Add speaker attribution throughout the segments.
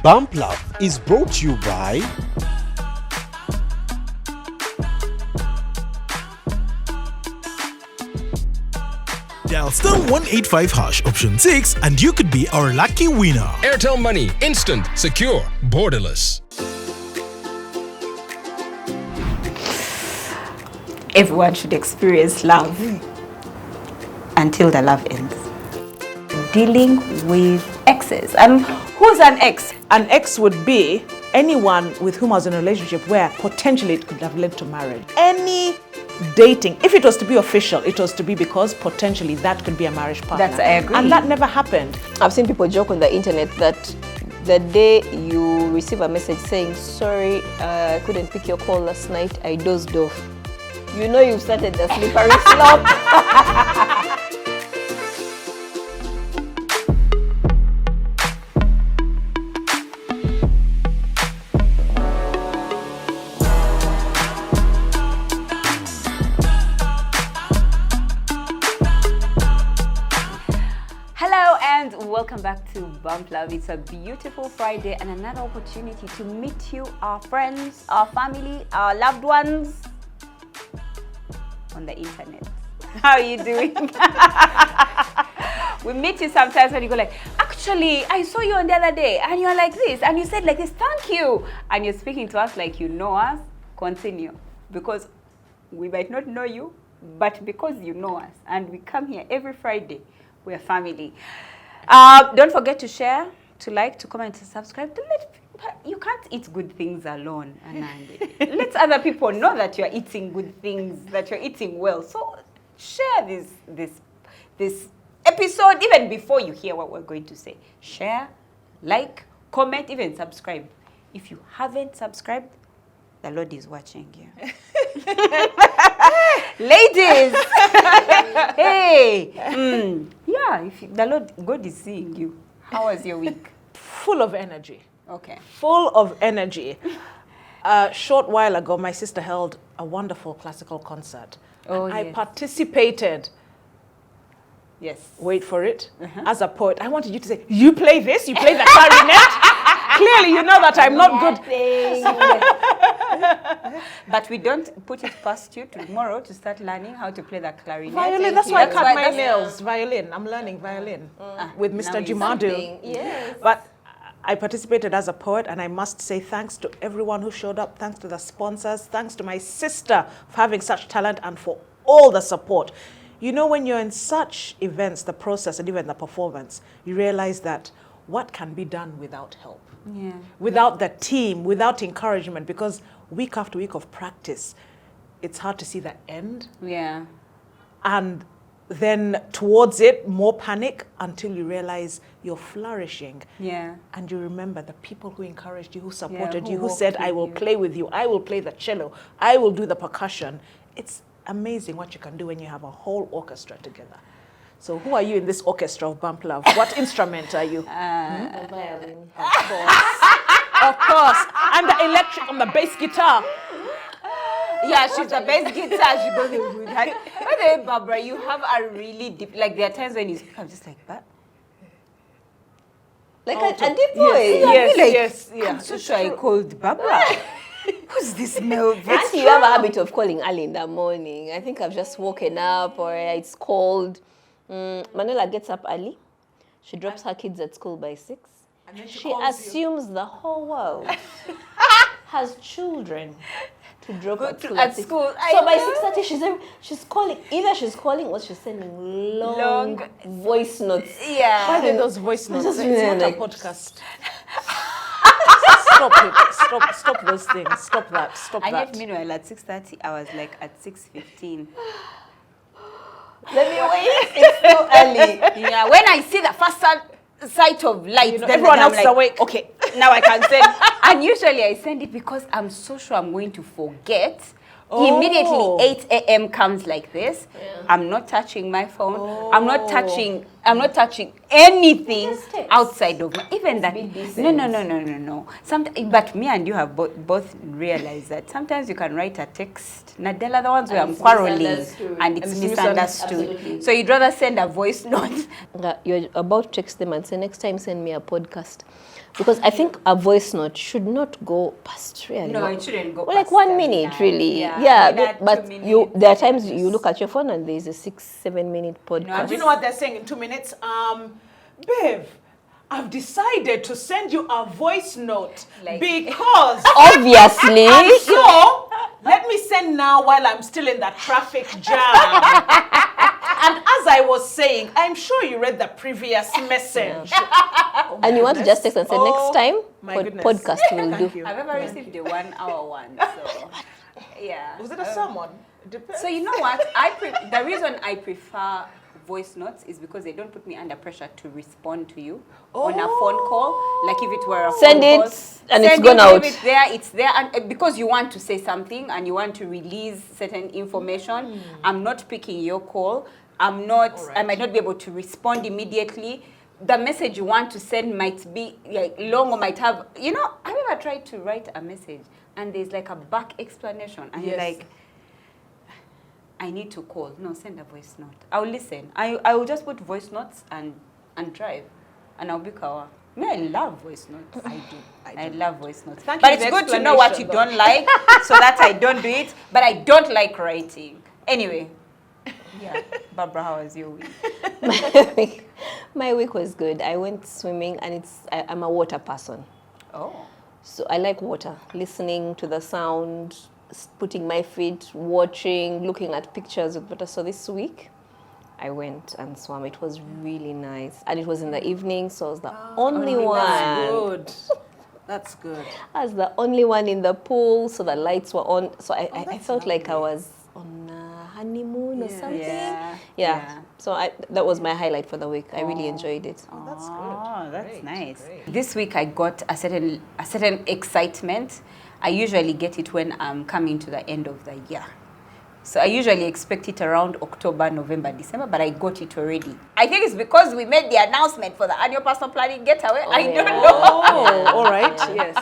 Speaker 1: Bump Love is brought to you by
Speaker 2: Dial *185 hash option 6 and you could be our lucky winner.
Speaker 3: Airtel Money, instant, secure, borderless.
Speaker 4: Everyone should experience love until the love ends. Dealing with exes. And who's an ex?
Speaker 5: An ex would be anyone with whom I was in a relationship where potentially it could have led to marriage. Any dating, if it was to be official, it was to be because potentially that could be a marriage partner.
Speaker 4: I agree.
Speaker 5: And that never happened.
Speaker 6: I've seen people joke on the internet that the day you receive a message saying, sorry, I couldn't pick your call last night, I dozed off. You know you've started the slippery slope.
Speaker 4: Welcome back to Bump Love. It's a beautiful Friday and another opportunity to meet you, our friends, our family, our loved ones on the internet. How are you doing? We meet you sometimes when you go like, actually, I saw you on the other day and you're like this and you said like this, thank you. And you're speaking to us like you know us. Continue. Because we might not know you, but because you know us and we come here every Friday, we're family. Don't forget to share, to like, to comment, to subscribe. You can't eat good things alone, Anandi. Let other people know that you're eating good things, that you're eating well. So share this episode even before you hear what we're going to say. Share, like, comment, even subscribe. If you haven't subscribed, the Lord is watching you. Ladies! Hey! Yeah, the Lord, God is seeing you. How was your week?
Speaker 5: Full of energy.
Speaker 4: Okay.
Speaker 5: Full of energy. A short while ago, my sister held a wonderful classical concert.
Speaker 4: Oh,
Speaker 5: and I
Speaker 4: yes.
Speaker 5: participated.
Speaker 4: Yes.
Speaker 5: Wait for it. As a poet, I wanted you to say, you play this, you play the clarinet. Clearly, you know that I'm not good.
Speaker 4: But we don't put it past you tomorrow to start learning how to play the clarinet.
Speaker 5: Violin, that's why I cut my nails. Violin, I'm learning violin with Mr. Jumadu.
Speaker 6: Yes.
Speaker 5: But I participated as a poet, and I must say thanks to everyone who showed up, thanks to the sponsors, thanks to my sister for having such talent and for all the support. You know, when you're in such events, the process and even the performance, you realize that what can be done without help?
Speaker 4: Yeah.
Speaker 5: Without the team, without encouragement, because week after week of practice, it's hard to see the end.
Speaker 4: Yeah.
Speaker 5: And then towards it, more panic until you realize you're flourishing.
Speaker 4: Yeah.
Speaker 5: And you remember the people who encouraged you, who supported
Speaker 4: who
Speaker 5: you, who
Speaker 4: walked
Speaker 5: said,
Speaker 4: with
Speaker 5: I will
Speaker 4: you.
Speaker 5: play with you, I will play the cello, I will do the percussion. It's amazing what you can do when you have a whole orchestra together. So who are you in this orchestra of Bump Love? What instrument are you?
Speaker 6: A violin.
Speaker 5: Of course. I'm the electric on the bass guitar.
Speaker 4: Yeah, she's the best guitar. She goes with her. By the way, Barbara, you have a really deep, like there are times when you speak, I'm just like, but
Speaker 6: Like a deep voice.
Speaker 5: Yes, yeah.
Speaker 4: I'm so sure I called Barbara. Who's this Melvin?
Speaker 6: Auntie, you have a habit of calling early in the morning. I think I've just woken up or it's cold. Manuela gets up early. She drops her kids at school by 6.
Speaker 5: And then
Speaker 6: She assumes the whole world has children to drop at school.
Speaker 4: at school.
Speaker 6: So by 6:30, she's calling. Either she's calling or she's sending long voice notes.
Speaker 4: Yeah.
Speaker 5: Why did those voice notes?
Speaker 6: Just
Speaker 5: It's
Speaker 6: really
Speaker 5: not
Speaker 6: like-
Speaker 5: a podcast. Stop it. Stop those things. Stop that. Stop
Speaker 4: I
Speaker 5: that.
Speaker 4: left meanwhile at 6:30. I was like at 6:15.
Speaker 6: Let me wait. It's too early.
Speaker 4: Yeah. When I see the first sight of light,
Speaker 5: You know,
Speaker 4: then
Speaker 5: everyone
Speaker 4: I'm
Speaker 5: else is
Speaker 4: like,
Speaker 5: awake.
Speaker 4: Okay, now I can send. And usually I send it because I'm so sure I'm going to forget. Immediately 8 a.m. comes like this. Yeah. I'm not touching my phone. I'm not touching I'm not touching anything
Speaker 6: Just text.
Speaker 4: outside of my, even that.
Speaker 6: be decent.
Speaker 4: No. But me and you have both realized that sometimes you can write a text. Nadella, the ones where I'm
Speaker 6: it's
Speaker 4: quarreling
Speaker 6: misunderstood.
Speaker 4: and it's
Speaker 5: And it's
Speaker 4: misunderstood.
Speaker 6: Absolutely.
Speaker 4: So you'd rather send a voice note.
Speaker 6: You're about to text them and say, next time send me a podcast. Because I think a voice note should not go past really.
Speaker 4: No, it shouldn't go
Speaker 6: Well, like
Speaker 4: past
Speaker 6: 1
Speaker 4: a
Speaker 6: minute,
Speaker 4: minute.
Speaker 6: really.
Speaker 4: Yeah,
Speaker 6: Yeah,
Speaker 4: minute,
Speaker 6: but
Speaker 4: 2
Speaker 6: you there are times
Speaker 4: minutes.
Speaker 6: you look at your phone and there's a 6-7 minute podcast.
Speaker 5: Do you know what they're saying in 2 minutes? Babe, I've decided to send you a voice note
Speaker 4: Like-
Speaker 5: because
Speaker 6: Obviously.
Speaker 5: and so let me send now while I'm still in that traffic jam. And as I was saying, I'm sure you read the previous message.
Speaker 6: And you want to just text and say, next time,
Speaker 5: my goodness.
Speaker 6: podcast will
Speaker 5: Thank
Speaker 6: do.
Speaker 5: you.
Speaker 4: I've ever received a 1 hour one. So, yeah.
Speaker 5: Was it a sermon? Depends.
Speaker 4: So you know what? The reason I prefer voice notes is because they don't put me under pressure to respond to you on a phone call. Like if it were a
Speaker 6: Send
Speaker 4: phone
Speaker 6: it,
Speaker 4: call,
Speaker 6: and it's
Speaker 4: send
Speaker 6: gone
Speaker 4: it,
Speaker 6: out.
Speaker 4: leave it there, it's there, and because you want to say something and you want to release certain information, I'm not picking your call. I might not be able to respond immediately. The message you want to send might be like long or might have, I've ever tried to write a message and there's like a back explanation and you're
Speaker 5: Yes.
Speaker 4: like, I need to call. No, send a voice note. I'll listen. I will just put voice notes and drive. And I'll be kawa. Me, I love voice notes. I do. I love voice notes.
Speaker 5: Thank
Speaker 4: But
Speaker 5: you for
Speaker 4: it's
Speaker 5: the
Speaker 4: good to know what you
Speaker 5: explanation,
Speaker 4: don't like so that I don't do it. But I don't like writing. Anyway. Yeah. Barbara, how was your week?
Speaker 6: My week was good. I went swimming and I'm a water person.
Speaker 4: Oh.
Speaker 6: So I like water, listening to the sound, putting my feet, watching, looking at pictures with water. So this week, I went and swam. It was really nice. And it was in the evening, so I was the only one.
Speaker 5: Good. That's good.
Speaker 6: I was the only one in the pool, so the lights were on. So I felt like I was on a honeymoon or something.
Speaker 4: Yeah.
Speaker 6: So that was my highlight for the week. I really enjoyed it.
Speaker 5: That's good.
Speaker 4: Oh, that's
Speaker 5: Great,
Speaker 4: nice.
Speaker 5: great.
Speaker 4: This week I got a certain excitement. I usually get it when I'm coming to the end of the year. So I usually expect it around October, November, December, but I got it already. I think it's because we made the announcement for the annual personal planning getaway. I don't know.
Speaker 5: Oh, all right. Yes.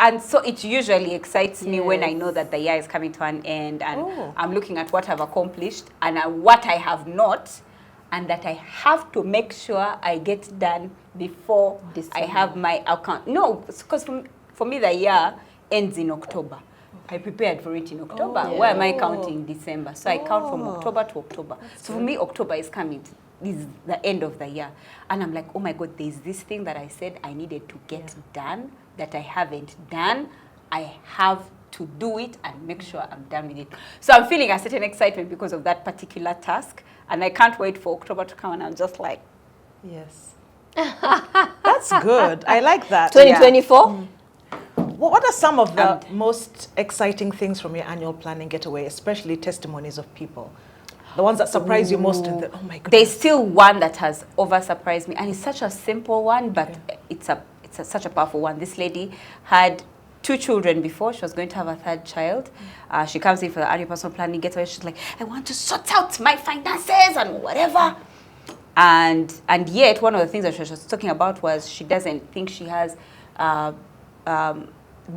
Speaker 4: And so it usually excites me when I know that the year is coming to an end and I'm looking at what I've accomplished and what I have not, and that I have to make sure I get done before I have my account. No, because for me the year ends in October. I prepared for it in October. Why am I counting December? So I count from October to October. So for me, October is coming. This is the end of the year. And I'm like, oh my God, there's this thing that I said I needed to get done that I haven't done. I have to do it and make sure I'm done with it. So I'm feeling a certain excitement because of that particular task. And I can't wait for October to come and I'm just like,
Speaker 5: Yes. That's good. I like that.
Speaker 6: 2024?
Speaker 5: What are some of the most exciting things from your annual planning getaway, especially testimonies of people? The ones that surprise you most? Oh my goodness.
Speaker 4: there's still one that has over-surprised me. And it's such a simple one, but it's such a powerful one. This lady had 2 children before. She was going to have a 3rd child. She comes in for the annual personal planning getaway. She's like, I want to sort out my finances and whatever. And yet, one of the things that she was talking about was she doesn't think she has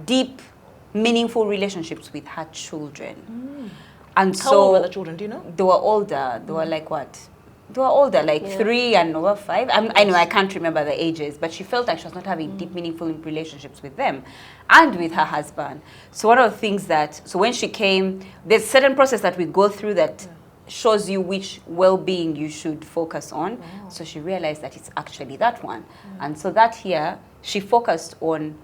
Speaker 4: deep, meaningful relationships with her children. And
Speaker 5: How
Speaker 4: so
Speaker 5: old were the children? Do you know?
Speaker 4: they were older. They were like what? They were older, like 3 and over 5. I know I can't remember the ages, but she felt like she was not having deep, meaningful relationships with them and with her husband. So one of the things so when she came, there's a certain process that we go through that shows you which well-being you should focus on. So she realized that it's actually that one. And so that year, she focused on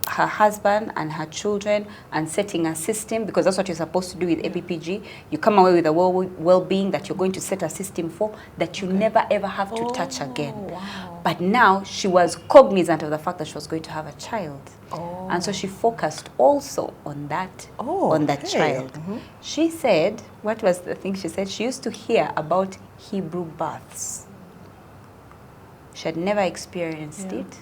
Speaker 4: her husband and her children and setting a system, because that's what you're supposed to do with APPG. You come away with a well-being that you're going to set a system for that you never ever have to touch again. But now she was cognizant of the fact that she was going to have a child. And so she focused also on that, child. She said, what was the thing she said? She used to hear about Hebrew births. She had never experienced it.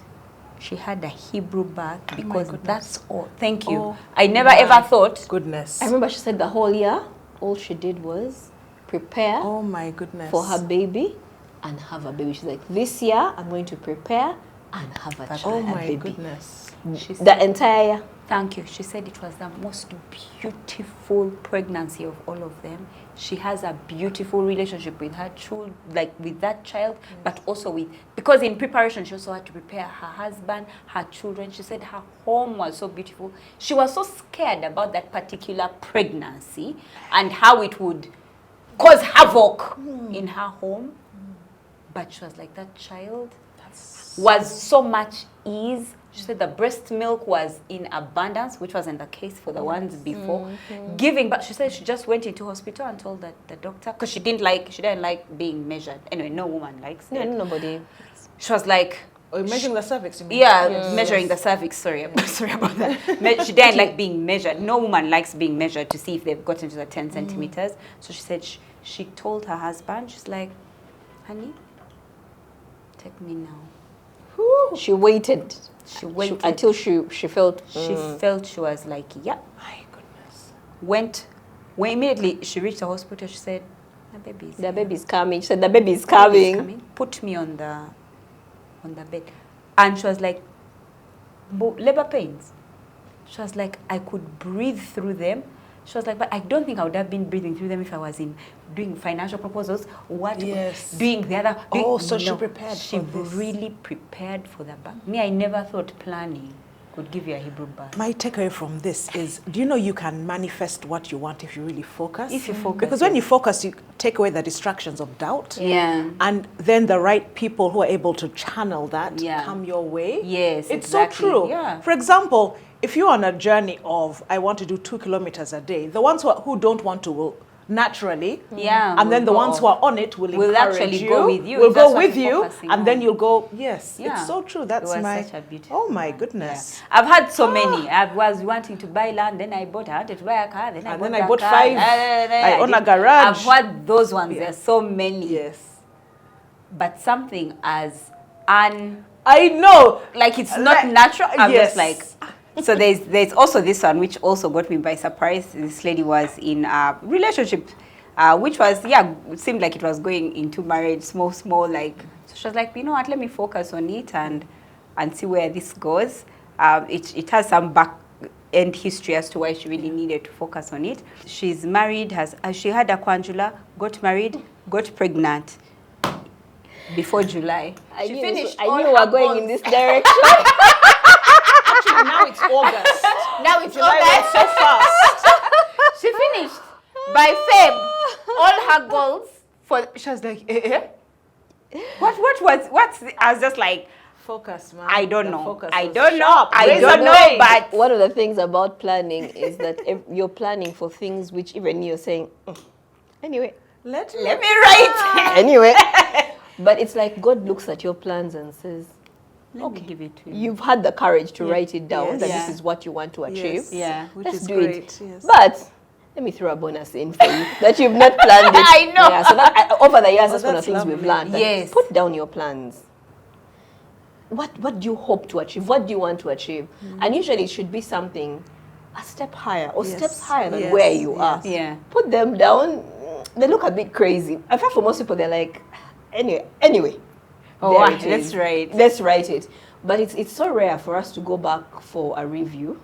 Speaker 4: She had a Hebrew birth because that's all. Thank you. I never ever thought.
Speaker 5: Goodness.
Speaker 6: I remember she said the whole year, all she did was prepare
Speaker 5: Oh my goodness.
Speaker 6: for her baby and have a baby. She's like, this year I'm going to prepare and have a child.
Speaker 5: Oh
Speaker 6: a
Speaker 5: my
Speaker 6: baby.
Speaker 5: goodness.
Speaker 4: She
Speaker 6: The
Speaker 4: said,
Speaker 6: entire year.
Speaker 4: thank you. She said it was the most beautiful pregnancy of all of them. She has a beautiful relationship with her child, like with that child, but also with, because in preparation, she also had to prepare her husband, her children. She said her home was so beautiful. She was so scared about that particular pregnancy and how it would cause havoc in her home. But she was like, that child was so much ease. She said the breast milk was in abundance, which wasn't the case for the ones before. Giving, but she said she just went into hospital and told the doctor, because she didn't like being measured. Anyway, no woman likes it.
Speaker 6: No, nobody.
Speaker 4: She was like,
Speaker 5: Oh, measuring the cervix, you mean?
Speaker 4: yeah, measuring the cervix. Sorry, sorry about that. She didn't like being measured. No woman likes being measured to see if they've gotten to the 10 centimeters. So she said she told her husband, she's like, honey, take me now.
Speaker 6: She waited.
Speaker 4: She waited
Speaker 6: until she felt.
Speaker 4: She felt she was like, yeah.
Speaker 5: My goodness.
Speaker 4: When immediately she reached the hospital, she said,
Speaker 6: The baby's coming. She said, the baby's coming.
Speaker 4: Put me on the bed. And she was like, labor pains. She was like, I could breathe through them. She was like, but I don't think I would have been breathing through them if I was doing financial proposals, doing the other.
Speaker 5: She prepared
Speaker 4: She
Speaker 5: for this.
Speaker 4: really prepared for that. But me, I never thought planning could give you a Hebrew birth.
Speaker 5: My takeaway from this is, do you know you can manifest what you want if you really focus?
Speaker 4: If you focus,
Speaker 5: Because when you focus, you take away the distractions of doubt.
Speaker 4: Yeah.
Speaker 5: And then the right people who are able to channel that
Speaker 4: Yeah.
Speaker 5: come your way.
Speaker 4: Yes,
Speaker 5: It's
Speaker 4: exactly.
Speaker 5: so true.
Speaker 4: Yeah.
Speaker 5: For example, if you're on a journey of, I want to do 2 kilometers a day, the ones who don't want to will naturally.
Speaker 4: Yeah,
Speaker 5: And then the
Speaker 4: will
Speaker 5: ones
Speaker 4: go
Speaker 5: who are on it will
Speaker 4: Will
Speaker 5: encourage
Speaker 4: actually
Speaker 5: you.
Speaker 4: go with you.
Speaker 5: Will
Speaker 4: That's
Speaker 5: go
Speaker 4: what
Speaker 5: with
Speaker 4: you're
Speaker 5: you.
Speaker 4: focusing
Speaker 5: And then
Speaker 4: on.
Speaker 5: you'll go, yes,
Speaker 4: Yeah.
Speaker 5: it's so true. That's
Speaker 4: It was
Speaker 5: my,
Speaker 4: such a beautiful
Speaker 5: oh my
Speaker 4: one.
Speaker 5: goodness.
Speaker 4: Yeah. I've had so many. I was wanting to buy land, then I wanted to buy a car, then I bought a car.
Speaker 5: 5. I own a garage.
Speaker 4: I've had those ones.
Speaker 5: Yeah.
Speaker 4: There's so many.
Speaker 5: Yes.
Speaker 4: But something as
Speaker 5: I know.
Speaker 4: like it's not
Speaker 5: Like,
Speaker 4: natural. I'm
Speaker 5: yes.
Speaker 4: just like. So there's also this one which also got me by surprise. This lady was in a relationship, which was it seemed like it was going into marriage, small like. So she was like, you know what? Let me focus on it and see where this goes. It has some back end history as to why she really needed to focus on it. She's married, she had a quadrilla, got married, got pregnant before July.
Speaker 6: I
Speaker 4: She
Speaker 6: knew
Speaker 4: finished
Speaker 6: I
Speaker 4: all
Speaker 6: knew
Speaker 4: her
Speaker 6: we were going
Speaker 4: goals.
Speaker 6: in this direction.
Speaker 5: Actually, now it's August.
Speaker 4: Now it's
Speaker 5: July
Speaker 4: August.
Speaker 5: went so fast.
Speaker 4: She finished by Feb all her goals for. She was like, what's? I was just like,
Speaker 5: Focus, man.
Speaker 4: I don't
Speaker 5: The
Speaker 4: know.
Speaker 5: focus
Speaker 4: I
Speaker 5: was
Speaker 4: don't know.
Speaker 5: sharp.
Speaker 4: I
Speaker 5: Razor
Speaker 4: don't know.
Speaker 5: blade.
Speaker 4: But
Speaker 6: One of the things about planning is that if you're planning for things which even you're saying, anyway,
Speaker 5: Let
Speaker 4: let me write.
Speaker 6: anyway. But it's like God looks at your plans and says,
Speaker 4: Let me give it to you.
Speaker 6: you've had the courage to write it down,
Speaker 5: Yes.
Speaker 6: that
Speaker 4: Yeah.
Speaker 6: this is what you want to achieve.
Speaker 5: Yes.
Speaker 4: Yeah.
Speaker 5: Which
Speaker 6: Let's
Speaker 5: is
Speaker 6: do
Speaker 5: great.
Speaker 6: it.
Speaker 5: Yes.
Speaker 6: But let me throw a bonus in for you that you've not planned it.
Speaker 4: I know.
Speaker 6: Yeah, so that, over the years, that's one of
Speaker 5: that's
Speaker 6: the things we've
Speaker 5: lovely.
Speaker 6: learned. that
Speaker 4: Yes.
Speaker 6: Put down your plans. What do you hope to achieve? What do you want to achieve? And usually it should be something a step higher or
Speaker 5: Yes.
Speaker 6: steps higher than
Speaker 5: Yes.
Speaker 6: where you are.
Speaker 4: Yeah.
Speaker 6: Put them down. They look a bit crazy. I find for most people, they're like, anyway.
Speaker 4: Oh,
Speaker 6: there
Speaker 4: wow,
Speaker 6: it is.
Speaker 4: let's write.
Speaker 6: Let's write it. But it's so rare for us to go back for a review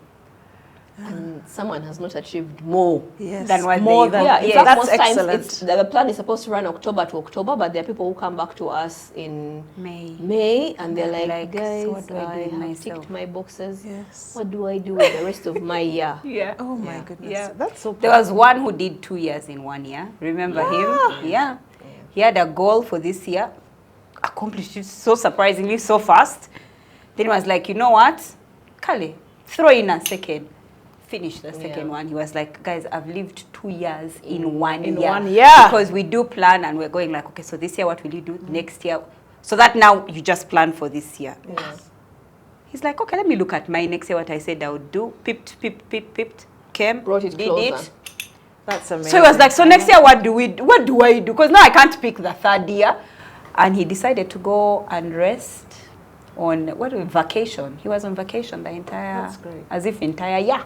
Speaker 6: and someone has not achieved more.
Speaker 5: Yes.
Speaker 4: Than what
Speaker 5: more
Speaker 4: they
Speaker 5: than
Speaker 6: Yeah, in
Speaker 4: yes.
Speaker 6: fact,
Speaker 5: that's
Speaker 6: most times
Speaker 5: excellent.
Speaker 6: the plan is supposed to run October to October, but there are people who come back to us in
Speaker 4: May.
Speaker 6: and they're like,
Speaker 4: Like, so
Speaker 6: guys,
Speaker 4: what do I do
Speaker 6: I
Speaker 4: with
Speaker 6: have
Speaker 4: myself?"
Speaker 6: ticked my boxes.
Speaker 5: Yes.
Speaker 6: What do I do with the rest of my year?
Speaker 4: Yeah.
Speaker 5: Oh my goodness.
Speaker 4: Yeah.
Speaker 5: That's so
Speaker 4: There was one who did 2 years in 1 year. Remember him? Yeah. He had a goal for this year, accomplished it so surprisingly, so fast. Then he was like, you know what? Kale, throw in a second. Finish the second one. He was like, guys, I've lived 2 years in 1 year.
Speaker 5: In 1 year.
Speaker 4: Because we do plan and we're going like, okay, so this year what will you do? Next year. So that now you just plan for this year.
Speaker 5: Yes.
Speaker 4: He's like, okay, let me look at my next year, what I said I would do. Pipped, came,
Speaker 6: Brought it
Speaker 4: did
Speaker 6: closer.
Speaker 4: it.
Speaker 5: That's amazing.
Speaker 4: So he was like, so next year, what do I do? Because now I can't pick the third year. And he decided to go and rest on, vacation. He was on vacation the entire,
Speaker 5: That's great.
Speaker 4: as if entire year.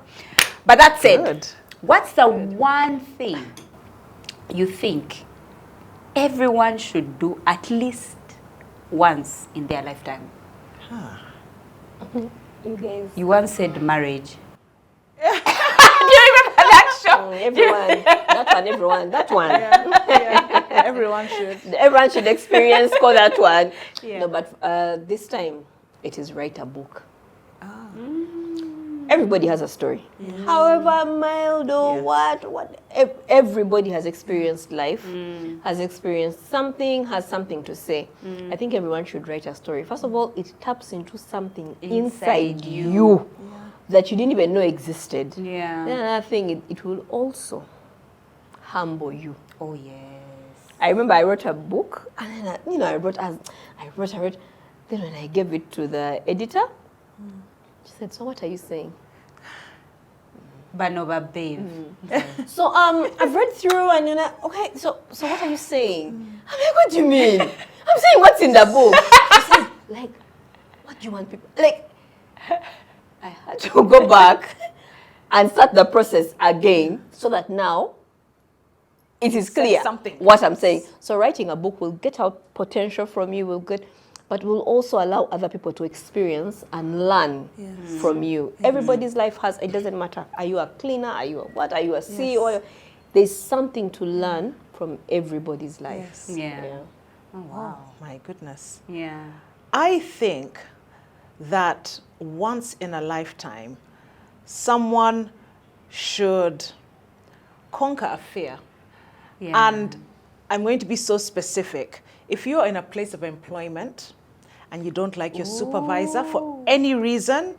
Speaker 4: But that said,
Speaker 5: Good.
Speaker 4: what's the one thing you think everyone should do at least once in their lifetime?
Speaker 6: You guys.
Speaker 4: You once said marriage. Do you remember that show?
Speaker 6: Everyone. That one, everyone. That one.
Speaker 5: Everyone should.
Speaker 6: Everyone should experience call that one.
Speaker 4: Yeah.
Speaker 6: No, but this time it is write a book. Everybody has a story. However mild or what, everybody has experienced life, has experienced something, has something to say. I think everyone should write a story. First of all, it taps into something inside you that you didn't even know existed.
Speaker 4: Yeah.
Speaker 6: Then another thing, it will also humble you.
Speaker 4: Oh, yes.
Speaker 6: I remember I wrote a book, and then I wrote. Then when I gave it to the editor, she said, "So what are you saying?"
Speaker 4: But no, but babe.
Speaker 6: So I've read through, and okay. So what are you saying? I'm like, what do you mean? I'm saying what's in the book. She said, like, what do you want people like? I had to go back and start the process again, so that now it is clear what I'm saying. So writing a book will get out potential from you, but will also allow other people to experience and learn from you. Everybody's life it doesn't matter. Are you a cleaner? Are you a what? Are you a CEO? There's something to learn from everybody's life.
Speaker 5: Yes.
Speaker 4: Yeah.
Speaker 5: Oh, wow. My goodness.
Speaker 4: Yeah.
Speaker 5: I think that once in a lifetime, someone should conquer a fear.
Speaker 4: Yeah.
Speaker 5: And I'm going to be so specific. If you're in a place of employment and you don't like your supervisor for any reason,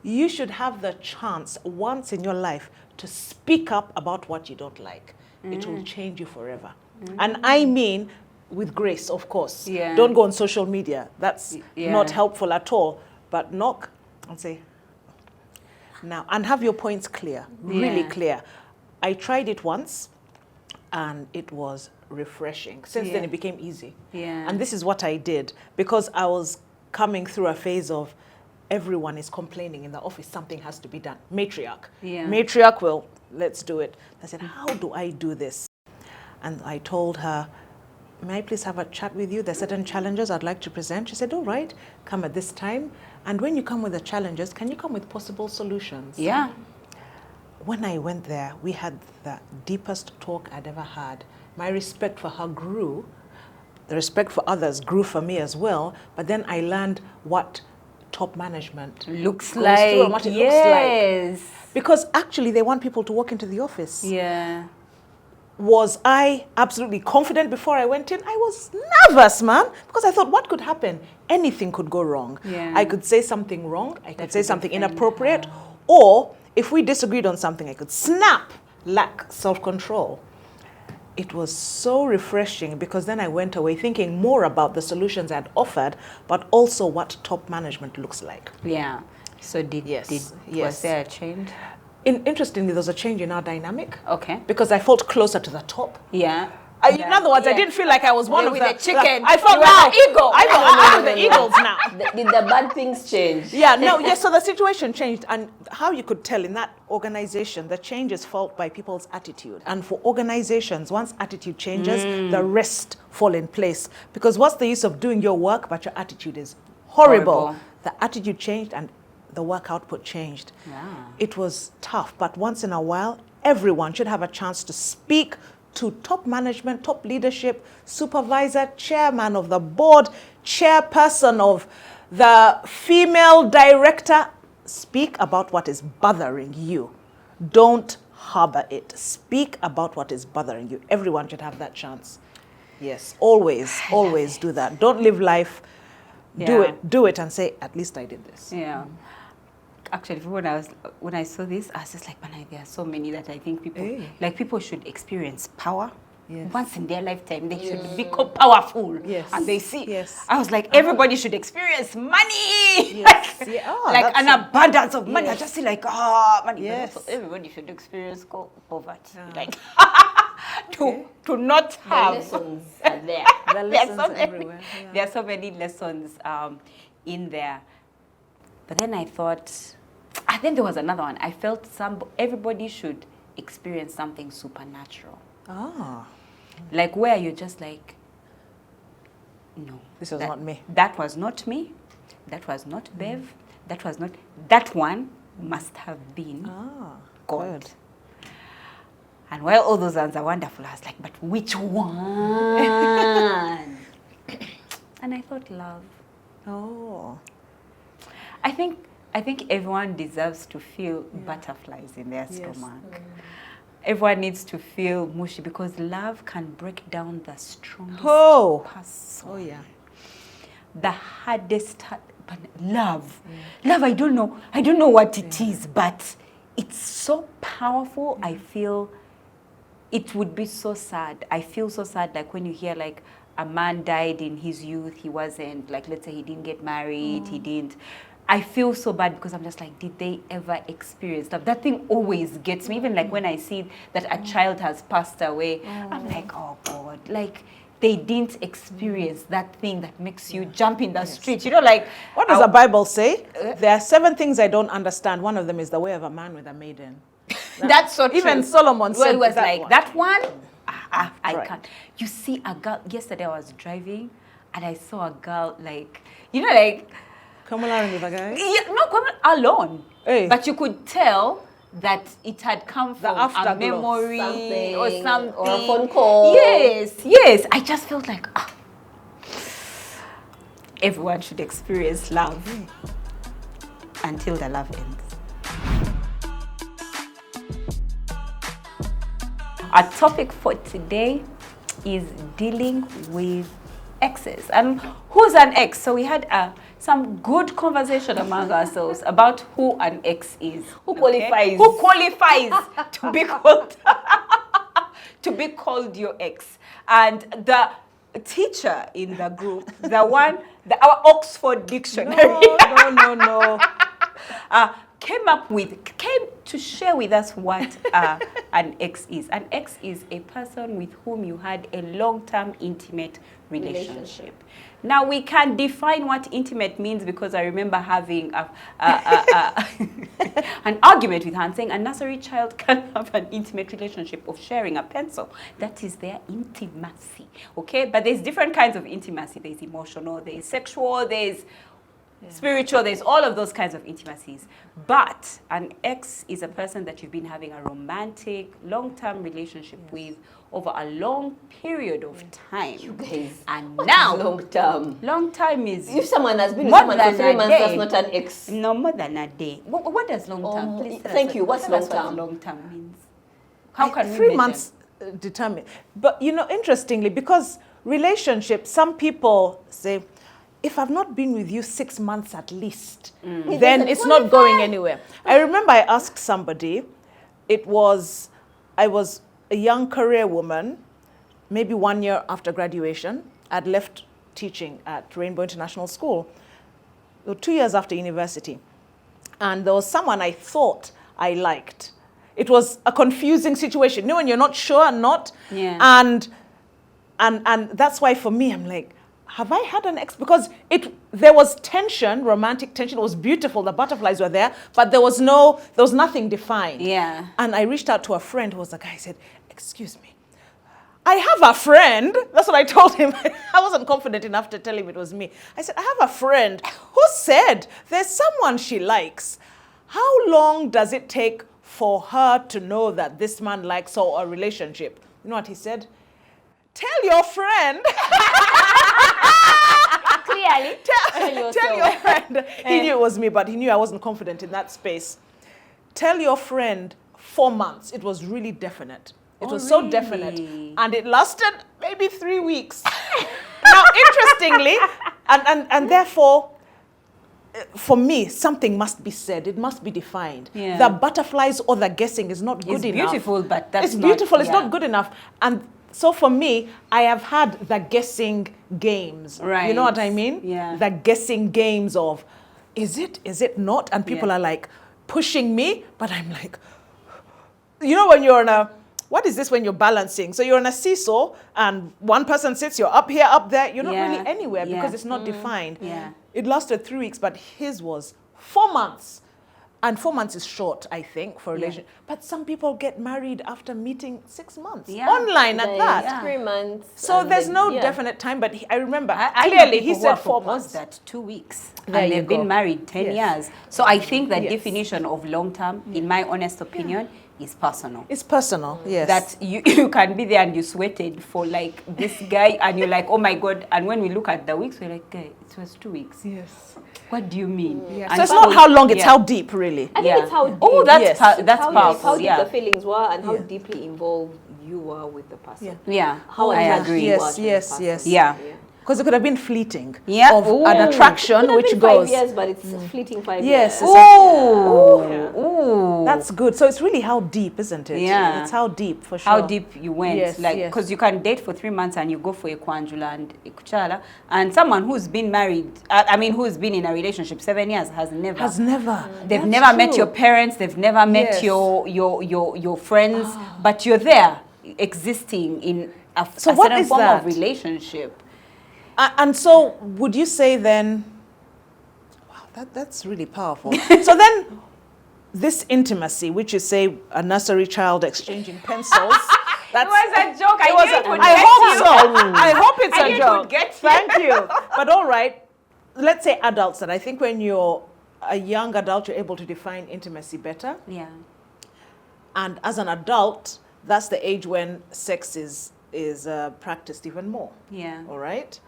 Speaker 5: you should have the chance once in your life to speak up about what you don't like. It will change you forever. And I mean with grace, of course.
Speaker 4: Yeah.
Speaker 5: Don't go on social media. That's not helpful at all. But knock and say, now, and have your points clear, really clear. I tried it once, and it was refreshing. Since then, it became easy.
Speaker 4: Yeah.
Speaker 5: And this is what I did, because I was coming through a phase of everyone is complaining in the office, something has to be done. Matriarch.
Speaker 4: Yeah.
Speaker 5: Matriarch, well, let's do it. I said, how do I do this? And I told her, may I please have a chat with you? There's certain challenges I'd like to present. She said, all right, come at this time. And when you come with the challenges, can you come with possible solutions?
Speaker 4: Yeah.
Speaker 5: When I went there, we had the deepest talk I'd ever had. My respect for her grew. The respect for others grew for me as well. But then I learned what top management
Speaker 4: Looks
Speaker 5: goes
Speaker 4: like.
Speaker 5: through and what it looks
Speaker 4: Yes.
Speaker 5: like. Because actually they want people to walk into the office.
Speaker 4: Yeah.
Speaker 5: Was I absolutely confident before I went in? I was nervous, man, because I thought, what could happen? Anything could go wrong.
Speaker 4: Yeah.
Speaker 5: I could say something wrong. I could say
Speaker 4: would
Speaker 5: something
Speaker 4: offend
Speaker 5: inappropriate.
Speaker 4: her.
Speaker 5: Or if we disagreed on something, I could snap, lack self-control. It was so refreshing because then I went away thinking more about the solutions I'd offered, but also what top management looks like.
Speaker 4: Yeah. So was there a change?
Speaker 5: Interestingly, there was a change in our dynamic.
Speaker 4: Okay.
Speaker 5: Because I felt closer to the top.
Speaker 4: Yeah.
Speaker 5: In other words, I didn't feel like I was one of
Speaker 4: with
Speaker 5: the
Speaker 4: the chicken.
Speaker 5: I felt
Speaker 4: You were
Speaker 5: now.
Speaker 4: the eagle.
Speaker 5: I felt I'm the eagles now.
Speaker 6: Did the bad things change?
Speaker 5: Yeah, no, yes. So the situation changed, and how you could tell in that organization, the change is felt by people's attitude. And for organizations, once attitude changes, the rest fall in place. Because what's the use of doing your work, but your attitude is horrible. The attitude changed, and the work output changed.
Speaker 4: Yeah.
Speaker 5: It was tough, but once in a while, everyone should have a chance to speak to top management, top leadership, supervisor, chairman of the board, chairperson of the female director. Speak about what is bothering you. Don't harbor it. Speak about what is bothering you. Everyone should have that chance. Yes, always do that. Don't live life. Do it and say, at least I did this.
Speaker 4: Yeah. Actually, when I saw this, I was just like, man, there are so many that I think people should experience power. Yes. Once in their lifetime, they should become powerful.
Speaker 5: Yes.
Speaker 4: And they see.
Speaker 5: Yes.
Speaker 4: I was like, everybody should experience money.
Speaker 5: Yes.
Speaker 4: Like an abundance of money. I just see like, money.
Speaker 5: Yes.
Speaker 4: But also everybody should experience poverty.
Speaker 5: Yeah.
Speaker 4: Like, to not have.
Speaker 6: The lessons are there.
Speaker 5: The lessons are everywhere. Yeah.
Speaker 4: There are so many lessons in there. But then I thought, then there was another one. I felt everybody should experience something supernatural.
Speaker 5: Ah.
Speaker 4: Like where you're just like, No.
Speaker 5: This was not me.
Speaker 4: That was not me. That was not Bev. That was not... That one must have been God.
Speaker 5: Good.
Speaker 4: And while all those ones are wonderful, I was like, but which one? And I thought love.
Speaker 5: Oh.
Speaker 4: I think everyone deserves to feel butterflies in their stomach. Everyone needs to feel mushy because love can break down the strongest person.
Speaker 5: Oh yeah.
Speaker 4: The hardest, but love. Love, I don't know what it is, but it's so powerful. I feel it would be so sad. I feel so sad, like when you hear like a man died in his youth, he wasn't, like, let's say he didn't get married, he didn't. I feel so bad because I'm just like, did they ever experience love? That thing always gets me. Even like when I see that a child has passed away, I'm like, oh God, like they didn't experience that thing that makes you jump in the street. You know, like...
Speaker 5: What does the Bible say? There are 7 things I don't understand. One of them is the way of a man with a maiden.
Speaker 4: That's so true.
Speaker 5: Even Solomon said
Speaker 4: it was
Speaker 5: that
Speaker 4: like,
Speaker 5: one.
Speaker 4: that one? I
Speaker 5: Right.
Speaker 4: can't. You see a girl, yesterday I was driving and I saw a girl like, you know, like...
Speaker 5: Come along with a guy.
Speaker 4: Yeah, no, come alone.
Speaker 5: Hey.
Speaker 4: But you could tell that it had come from a
Speaker 5: afterglow.
Speaker 4: memory or something.
Speaker 6: Or a phone call.
Speaker 4: Yes. I just felt like, everyone should experience love until the love ends. Our topic for today is dealing with exes. And who's an ex? So we had some good conversation among ourselves about who an ex is.
Speaker 6: Who qualifies?
Speaker 4: Who qualifies to be called to be called your ex? And the teacher in the group, our Oxford Dictionary,
Speaker 5: No.
Speaker 4: came to share with us what an ex is. An ex is a person with whom you had a long-term intimate relationship. Now we can define what intimate means because I remember having an argument with her and saying a nursery child can have an intimate relationship of sharing a pencil. That is their intimacy, okay? But there's different kinds of intimacy. There's emotional, there's sexual, there's spiritual, there's all of those kinds of intimacies. But an ex is a person that you've been having a romantic, long-term relationship with over a long period of time.
Speaker 6: You guys,
Speaker 4: and
Speaker 6: what
Speaker 4: now,
Speaker 6: is long term?
Speaker 4: long time is
Speaker 6: If someone has been with
Speaker 4: more
Speaker 6: someone for
Speaker 4: than
Speaker 6: 3
Speaker 4: a
Speaker 6: months,
Speaker 4: day.
Speaker 6: that's not an ex.
Speaker 4: No, more than a day. What does long term? Please tell
Speaker 6: thank
Speaker 4: us
Speaker 6: you. What's
Speaker 4: tell us
Speaker 6: long term?
Speaker 4: What long term means? How can we
Speaker 5: 3
Speaker 4: measure?
Speaker 5: months determine. But you know, interestingly, because relationships, some people say, if I've not been with you 6 months at least, then it's not going anywhere. I remember I asked somebody, I was a young career woman, maybe 1 year after graduation. I'd left teaching at Rainbow International School, 2 years after university. And there was someone I thought I liked. It was a confusing situation. You know, when you're not sure and not.
Speaker 4: Yeah.
Speaker 5: And that's why for me, I'm like, have I had an ex? Because there was tension, romantic tension. It was beautiful. The butterflies were there, but there was nothing defined.
Speaker 4: Yeah.
Speaker 5: And I reached out to a friend who was a guy. I said, excuse me, I have a friend. That's what I told him. I wasn't confident enough to tell him it was me. I said, I have a friend who said there's someone she likes. How long does it take for her to know that this man likes her or a relationship? You know what he said? Tell your friend.
Speaker 4: Clearly.
Speaker 5: Tell your friend. He knew it was me, but he knew I wasn't confident in that space. Tell your friend 4 months. It was really definite. It was so definite. And it lasted maybe 3 weeks. Now, interestingly, and therefore, for me, something must be said. It must be defined.
Speaker 4: Yeah.
Speaker 5: The butterflies or the guessing is not good
Speaker 4: It's
Speaker 5: enough.
Speaker 4: beautiful, but that's
Speaker 5: It's beautiful.
Speaker 4: not,
Speaker 5: It's not good enough. And so for me, I have had the guessing games.
Speaker 4: Right.
Speaker 5: You know what I mean?
Speaker 4: Yeah.
Speaker 5: The guessing games of, is it not? And people are like pushing me, but I'm like, you know, when you're on a, what is this when you're balancing? So you're on a seesaw and one person sits, you're up here, up there. You're not really anywhere because it's not defined.
Speaker 4: Yeah.
Speaker 5: It lasted 3 weeks, but his was 4 months. And 4 months is short, I think, for a relationship. But some people get married after meeting 6 months.
Speaker 4: Yeah.
Speaker 5: Online at that.
Speaker 6: Yeah. 3 months.
Speaker 5: So
Speaker 6: and
Speaker 5: there's
Speaker 6: then-
Speaker 5: no
Speaker 6: yeah.
Speaker 5: definite time, but I remember
Speaker 4: I know
Speaker 5: clearly he
Speaker 4: people who
Speaker 5: said
Speaker 4: have
Speaker 5: 4
Speaker 4: proposed
Speaker 5: months.
Speaker 4: that 2 weeks.
Speaker 5: There
Speaker 4: And
Speaker 5: you
Speaker 4: they've
Speaker 5: go.
Speaker 4: been married 10
Speaker 5: Yes.
Speaker 4: years. So I think the
Speaker 5: Yes.
Speaker 4: definition of long term, in my honest opinion, is personal.
Speaker 5: It's personal, yes.
Speaker 4: That you can be there and you sweated for like this guy and you're like, oh my God. And when we look at the weeks, we're like, guy, it was 2 weeks.
Speaker 5: Yes.
Speaker 4: What do you mean?
Speaker 5: Yeah.
Speaker 4: And
Speaker 5: So it's not how long, it's
Speaker 4: yeah.
Speaker 5: how deep, really.
Speaker 6: I think it's how deep.
Speaker 4: Oh, that's
Speaker 5: Yes.
Speaker 4: that's
Speaker 6: how
Speaker 4: powerful.
Speaker 6: deep
Speaker 4: Yeah.
Speaker 6: the feelings were and how
Speaker 5: Yeah.
Speaker 6: deeply involved you were with the person.
Speaker 5: Yeah.
Speaker 4: Yeah.
Speaker 6: How
Speaker 4: I
Speaker 6: attached
Speaker 4: agree.
Speaker 6: you
Speaker 5: Yes,
Speaker 6: were to
Speaker 5: yes,
Speaker 6: the person.
Speaker 5: yes.
Speaker 4: Yeah.
Speaker 5: Because it could have been fleeting.
Speaker 4: Yeah.
Speaker 5: Of
Speaker 4: Ooh.
Speaker 5: an attraction
Speaker 6: Could have
Speaker 5: which
Speaker 6: been
Speaker 5: goes.
Speaker 6: 5 years, but it's a fleeting 5
Speaker 5: Yes,
Speaker 6: years.
Speaker 4: Ooh. Ooh.
Speaker 5: That's good. So it's really how deep, isn't it?
Speaker 4: Yeah.
Speaker 5: It's how deep, for sure.
Speaker 4: How deep you went.
Speaker 5: Yes,
Speaker 4: Like,
Speaker 5: yes.
Speaker 4: because you can date for 3 months and you go for a kwanjula and a kuchala. And someone who's been married, I mean, who's been in a relationship 7 years has never.
Speaker 5: Has never.
Speaker 4: They've
Speaker 5: That's
Speaker 4: never met
Speaker 5: true.
Speaker 4: your parents. They've never met
Speaker 5: Yes.
Speaker 4: your friends. But you're there, existing in a,
Speaker 5: So
Speaker 4: a
Speaker 5: what
Speaker 4: certain
Speaker 5: is
Speaker 4: form
Speaker 5: that?
Speaker 4: of relationship.
Speaker 5: And so would you say then, wow, that's really powerful. So then this intimacy, which you say a nursery child exchanging pencils.
Speaker 4: It was a joke. I knew it would
Speaker 5: I
Speaker 4: get
Speaker 5: hope
Speaker 4: you.
Speaker 5: so. I hope it's
Speaker 4: I
Speaker 5: a
Speaker 4: knew it
Speaker 5: joke.
Speaker 4: would get you.
Speaker 5: Thank you. But all right, let's say adults then. I think when you're a young adult, you're able to define intimacy better.
Speaker 4: Yeah.
Speaker 5: And as an adult, that's the age when sex is practiced even more.
Speaker 4: Yeah.
Speaker 5: All right?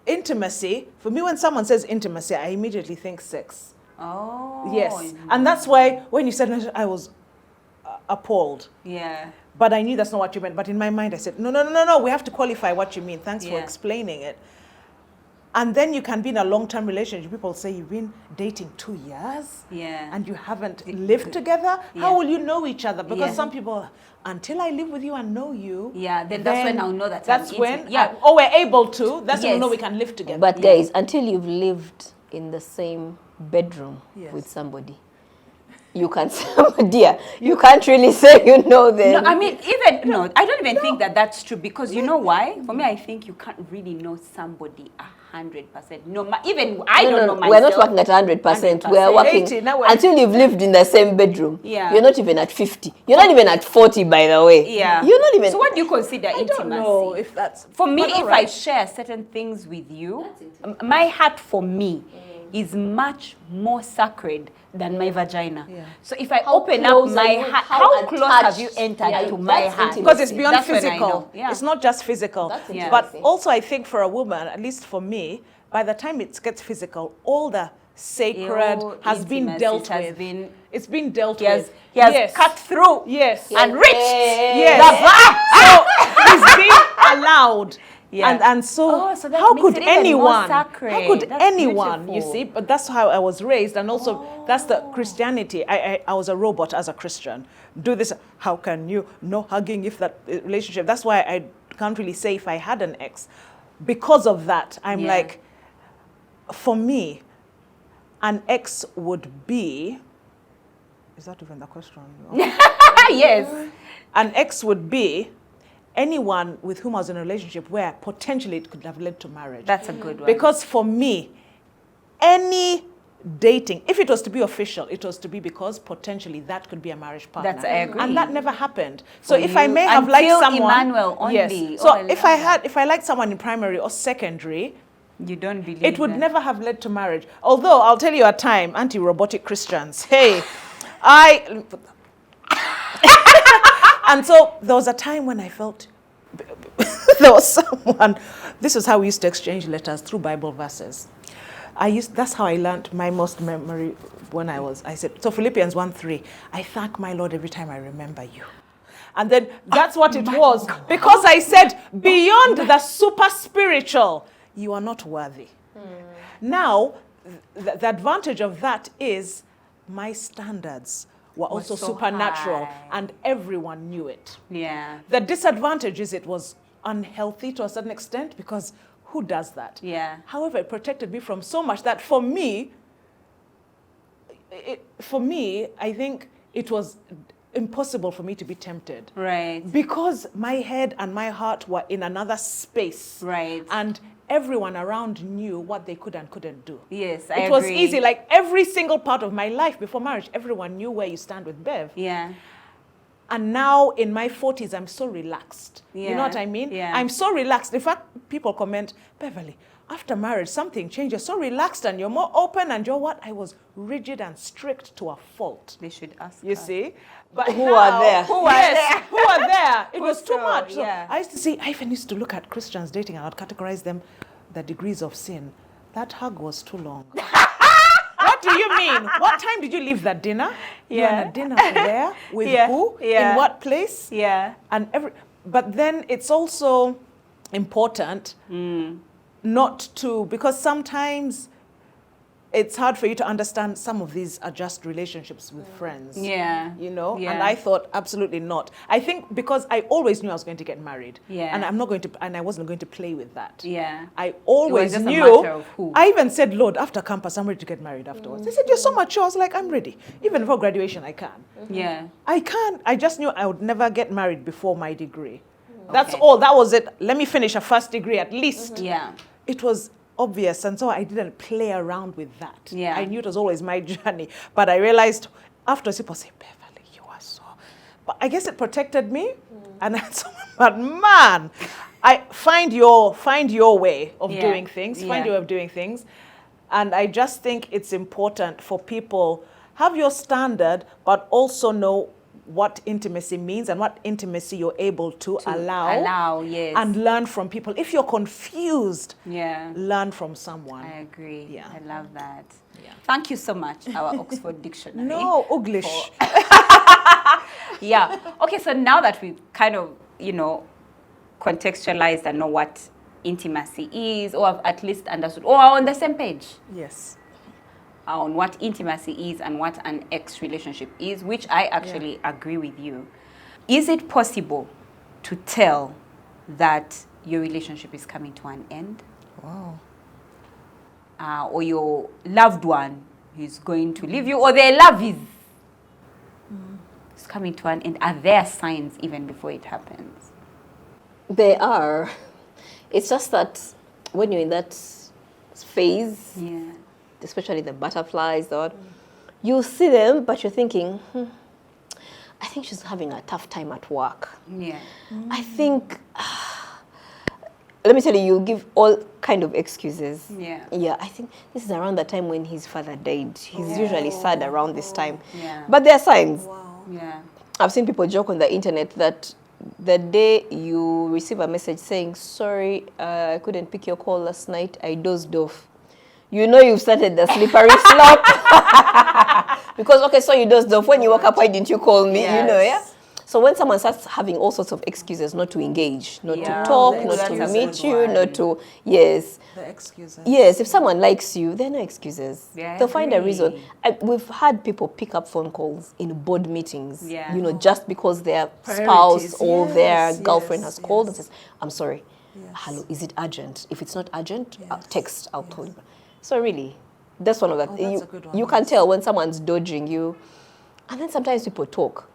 Speaker 5: Intimacy, for me, when someone says intimacy, I immediately think sex.
Speaker 4: Oh.
Speaker 5: Yes. And that's why when you said it, I was appalled.
Speaker 4: Yeah.
Speaker 5: But I knew that's not what you meant. But in my mind, I said, no, we have to qualify what you mean. Thanks for
Speaker 4: Yeah.
Speaker 5: explaining it. And then you can be in a long-term relationship. People say you've been dating 2 years
Speaker 4: Yeah.
Speaker 5: and you haven't lived together.
Speaker 4: Yeah.
Speaker 5: How will you know each other? Because
Speaker 4: Yeah.
Speaker 5: some people, until I live with you and know you.
Speaker 4: Yeah, then that's when I'll know that
Speaker 5: That's
Speaker 4: I'm
Speaker 5: when,
Speaker 4: intimate. Yeah.
Speaker 5: we're able to. That's when we
Speaker 4: Yes.
Speaker 5: know we can live together.
Speaker 6: But guys, until you've lived in the same bedroom
Speaker 5: Yes.
Speaker 6: with somebody, you can't, dear, you can't really say you know them.
Speaker 4: No, I mean, I don't even think that that's true because you know why? For me, I think you can't really know somebody 100%. No, even I don't know myself.
Speaker 6: We're not working at 100%. We're
Speaker 4: 100%.
Speaker 6: working
Speaker 5: 80, now we're-
Speaker 6: until you've lived in the same bedroom.
Speaker 4: Yeah.
Speaker 6: You're not even at 50. You're not even at 40, by the way.
Speaker 4: Yeah.
Speaker 6: You're not even.
Speaker 4: So what do you consider
Speaker 5: I
Speaker 4: intimacy?
Speaker 5: don't know if that's...
Speaker 4: For me,
Speaker 5: but all
Speaker 4: if I
Speaker 5: right.
Speaker 4: share certain things with you, my heart for me is much more sacred than my vagina.
Speaker 5: Yeah.
Speaker 4: So if I
Speaker 6: How
Speaker 4: open up
Speaker 6: close
Speaker 4: my
Speaker 6: are you?
Speaker 4: heart,
Speaker 6: How
Speaker 4: how close have
Speaker 6: attached?
Speaker 4: you entered
Speaker 6: Yeah,
Speaker 4: to my
Speaker 6: that's
Speaker 4: heart?
Speaker 6: intimacy.
Speaker 5: Because it's beyond
Speaker 4: That's when I
Speaker 5: physical.
Speaker 4: know. Yeah.
Speaker 5: It's not just physical.
Speaker 6: That's
Speaker 4: Yeah.
Speaker 5: But
Speaker 6: interesting.
Speaker 5: also I think for a woman, at least for me, by the time it gets physical, all the sacred
Speaker 4: Your
Speaker 5: has been
Speaker 4: intimacy
Speaker 5: dealt
Speaker 4: has
Speaker 5: with.
Speaker 4: been-
Speaker 5: It's been dealt
Speaker 4: He has,
Speaker 5: with.
Speaker 4: he has
Speaker 5: Yes.
Speaker 4: cut through
Speaker 5: Yes.
Speaker 4: and reached.
Speaker 5: Yes.
Speaker 4: The
Speaker 5: So it's been allowed.
Speaker 4: Yeah.
Speaker 5: And so,
Speaker 4: Oh, so that
Speaker 5: how
Speaker 4: makes
Speaker 5: could
Speaker 4: it even more
Speaker 5: anyone,
Speaker 4: sacred.
Speaker 5: how could
Speaker 4: That's
Speaker 5: anyone, you
Speaker 4: beautiful.
Speaker 5: see, but that's how I was raised. And also that's the Christianity. I was a robot as a Christian. Do this, how can you, no hugging if that relationship. That's why I can't really say if I had an ex. Because of that, I'm
Speaker 4: Yeah.
Speaker 5: like, for me, an ex would be, is that even the question?
Speaker 4: Yes.
Speaker 5: An ex would be anyone with whom I was in a relationship where potentially it could have led to marriage.
Speaker 4: That's a good one.
Speaker 5: Because for me, any dating, if it was to be official, it was to be because potentially that could be a marriage partner.
Speaker 4: That's- I agree.
Speaker 5: And that never happened. So
Speaker 4: For
Speaker 5: if I
Speaker 4: you,
Speaker 5: may have liked
Speaker 4: until
Speaker 5: someone,
Speaker 4: Emmanuel only.
Speaker 5: yes.
Speaker 4: Oh,
Speaker 5: So
Speaker 4: I love
Speaker 5: if I liked someone in primary or secondary,
Speaker 4: you don't believe
Speaker 5: it would
Speaker 4: that.
Speaker 5: never have led to marriage. Although I'll tell you a time, anti-robotic Christians. Hey, and so there was a time when I felt there was someone. This was how we used to exchange letters through Bible verses. That's how I learned my most memory when I said, so Philippians 1:3, I thank my Lord every time I remember you. And then that's what it was. Because I said, beyond the super spiritual, you are not worthy. Now, the advantage of that is my standards were also
Speaker 4: so
Speaker 5: supernatural
Speaker 4: high.
Speaker 5: and everyone knew it.
Speaker 4: Yeah.
Speaker 5: The disadvantage is it was unhealthy to a certain extent because who does that?
Speaker 4: Yeah.
Speaker 5: However, it protected me from so much that for me, I think it was impossible for me to be tempted.
Speaker 4: Right.
Speaker 5: Because my head and my heart were in another space.
Speaker 4: Right.
Speaker 5: And everyone around knew what they could and couldn't do.
Speaker 4: Yes, I
Speaker 5: It
Speaker 4: agree.
Speaker 5: was easy. Like every single part of my life before marriage, everyone knew where you stand with Bev.
Speaker 4: Yeah.
Speaker 5: And now in my 40s, I'm so relaxed. You know
Speaker 4: Yeah,
Speaker 5: what I mean?
Speaker 4: yeah.
Speaker 5: I'm so relaxed. In fact, people comment, Beverley, after marriage, something changed. You're so relaxed and you're more open and you're what? I was rigid and strict to a fault.
Speaker 4: They should ask
Speaker 5: You
Speaker 4: her.
Speaker 5: see? But
Speaker 6: Who are there?
Speaker 5: Who are there? Who are there? It was too
Speaker 4: so,
Speaker 5: much. So
Speaker 4: yeah.
Speaker 5: I used to see, I even used to look at Christians dating and I'd categorize them, the degrees of sin. That hug was too long. What do you mean? What time did you leave that dinner? You were on a dinner where? With
Speaker 4: Yeah,
Speaker 5: who?
Speaker 4: yeah.
Speaker 5: In what place?
Speaker 4: Yeah.
Speaker 5: And but then it's also important not to, because sometimes it's hard for you to understand some of these are just relationships with friends.
Speaker 4: Yeah.
Speaker 5: You know?
Speaker 4: Yeah.
Speaker 5: And I thought absolutely not. I think because I always knew I was going to get married.
Speaker 4: Yeah.
Speaker 5: And I'm not going to, and I wasn't going to play with that.
Speaker 4: Yeah.
Speaker 5: I always
Speaker 4: just a
Speaker 5: knew.
Speaker 4: matter of who.
Speaker 5: I even said, Lord, after campus, I'm ready to get married afterwards. They said, you're so mature. I was like, I'm ready. Even before graduation, I can.
Speaker 4: Yeah.
Speaker 5: I can't. I just knew I would never get married before my degree. That's
Speaker 4: Okay.
Speaker 5: all. That was it. Let me finish a first degree at least.
Speaker 4: Yeah.
Speaker 5: It was obvious, and so I didn't play around with that.
Speaker 4: Yeah.
Speaker 5: I knew it was always my journey, but I realized after people say, Beverley, you are so. But I guess it protected me, and that's. But man, I find your way of
Speaker 4: Yeah.
Speaker 5: doing things. Find
Speaker 4: Yeah.
Speaker 5: your way of doing things, and I just think it's important for people have your standard, but also know what intimacy means and what intimacy you're able to allow.
Speaker 4: Yes.
Speaker 5: And learn from people. If you're confused,
Speaker 4: Yeah.
Speaker 5: learn from someone.
Speaker 4: I agree.
Speaker 5: Yeah.
Speaker 4: I love that. Thank you so much, our Oxford Dictionary.
Speaker 5: No, English.
Speaker 4: Yeah. Okay, so now that we've kind of, contextualized and know what intimacy is, or have at least understood, or are on the same page
Speaker 5: Yes.
Speaker 4: on what intimacy is and what an ex relationship is, which I actually agree with you. Is it possible to tell that your relationship is coming to an end?
Speaker 5: Wow.
Speaker 4: Or your loved one is going to leave you, or their love is coming to an end? Are there signs even before it happens?
Speaker 6: They are. It's just that when you're in that phase,
Speaker 4: Yeah.
Speaker 6: especially the butterflies, you see them, but you're thinking, I think she's having a tough time at work.
Speaker 4: Yeah.
Speaker 6: I think, let me tell you, you give all kind of excuses.
Speaker 4: Yeah.
Speaker 6: Yeah, I think this is around the time when his father died. He's usually sad around this time.
Speaker 4: Yeah.
Speaker 6: But there are signs.
Speaker 4: Yeah.
Speaker 6: I've seen people joke on the internet that the day you receive a message saying, sorry, I couldn't pick your call last night, I dozed off. You know you've started the slippery slope. Because, okay, so you dozed off. When you woke up, why didn't you call me?
Speaker 4: Yes.
Speaker 6: You know, yeah? So when someone starts having all sorts of excuses not to engage, not
Speaker 4: Yeah.
Speaker 6: to talk,
Speaker 5: The
Speaker 6: not to
Speaker 5: excuses.
Speaker 6: meet you, not to, yes.
Speaker 5: The excuses.
Speaker 6: Yes, if someone likes you, there are no excuses.
Speaker 4: Yeah, I
Speaker 6: They'll find a
Speaker 4: agree.
Speaker 6: reason. We've had people pick up phone calls in board meetings,
Speaker 4: Yeah.
Speaker 6: just because their
Speaker 5: Priorities.
Speaker 6: spouse or
Speaker 5: Yes,
Speaker 6: their
Speaker 5: yes,
Speaker 6: girlfriend has called and
Speaker 5: yes.
Speaker 6: says, I'm sorry,
Speaker 5: Yes.
Speaker 6: hello, is it urgent? If it's not urgent,
Speaker 5: Yes,
Speaker 6: text, I'll tell you. So really, that's one of the,
Speaker 5: that's a good one,
Speaker 6: you can
Speaker 5: yes.
Speaker 6: tell when someone's dodging you. And then sometimes people talk.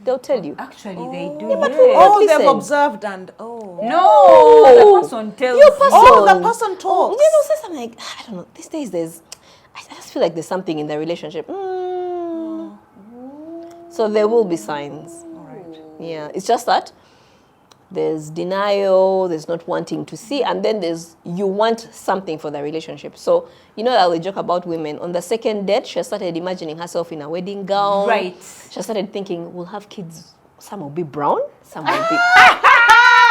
Speaker 6: They'll tell you.
Speaker 4: Actually, they do.
Speaker 6: but
Speaker 4: yes.
Speaker 6: we
Speaker 5: Oh,
Speaker 6: Listen.
Speaker 5: they've observed and
Speaker 4: No, the person tells
Speaker 6: Your
Speaker 4: you.
Speaker 6: person.
Speaker 5: Oh, the person talks.
Speaker 6: You know, so I'm like, I don't know. These days, I just feel like there's something in the relationship. So there will be signs.
Speaker 5: All right.
Speaker 6: Yeah, it's just that there's denial, there's not wanting to see, and then there's you want something for the relationship. So, you know that we joke about women. On the second date, she started imagining herself in a wedding gown.
Speaker 4: Right.
Speaker 6: She started thinking, we'll have kids. Some will be brown, some will be...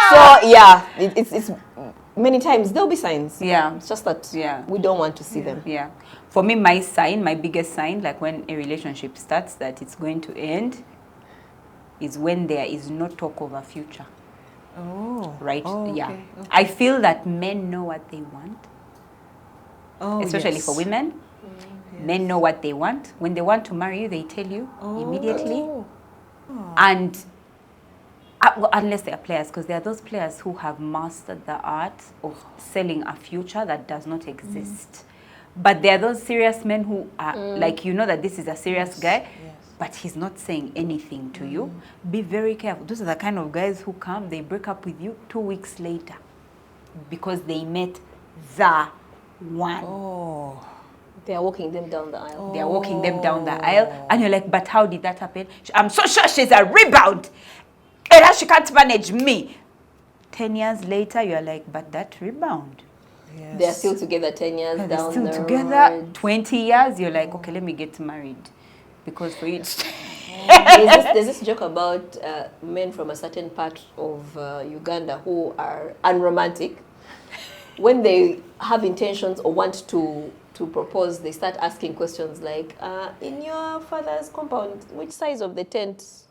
Speaker 6: So, yeah, it's many times there'll be signs.
Speaker 4: Yeah.
Speaker 6: It's just that
Speaker 4: Yeah.
Speaker 6: we don't want to see them.
Speaker 4: Yeah. For me, my biggest sign, like when a relationship starts that it's going to end, is when there is no talk of a future.
Speaker 5: Oh.
Speaker 4: Right?
Speaker 5: Oh,
Speaker 4: Yeah.
Speaker 5: okay, okay.
Speaker 4: I feel that men know what they want,
Speaker 5: Oh,
Speaker 4: especially
Speaker 5: yes.
Speaker 4: for women. Men know what they want. When they want to marry you, they tell you immediately.
Speaker 5: Oh.
Speaker 4: And well, unless they are players, because there are those players who have mastered the art of selling a future that does not exist. But there are those serious men who are like, you know that this is a serious guy,
Speaker 5: yes.
Speaker 4: but he's not saying anything to you. Be very careful. Those are the kind of guys who come, they break up with you 2 weeks later because they met the one.
Speaker 5: Oh.
Speaker 6: They are walking them down the aisle.
Speaker 4: They're walking them down the aisle, and you're like, but how did that happen? I'm so sure she's a rebound. And she can't manage me. 10 years later, you're like, but that rebound.
Speaker 5: Yes.
Speaker 6: They are still together 10 years
Speaker 4: They're
Speaker 6: down
Speaker 4: still
Speaker 6: the
Speaker 4: together.
Speaker 6: road.
Speaker 4: 20 years, you're like, okay, let me get married. Because for you,
Speaker 6: There's this joke about men from a certain part of Uganda who are unromantic. When they have intentions or want to propose, they start asking questions like, in your father's compound, which size of the tent?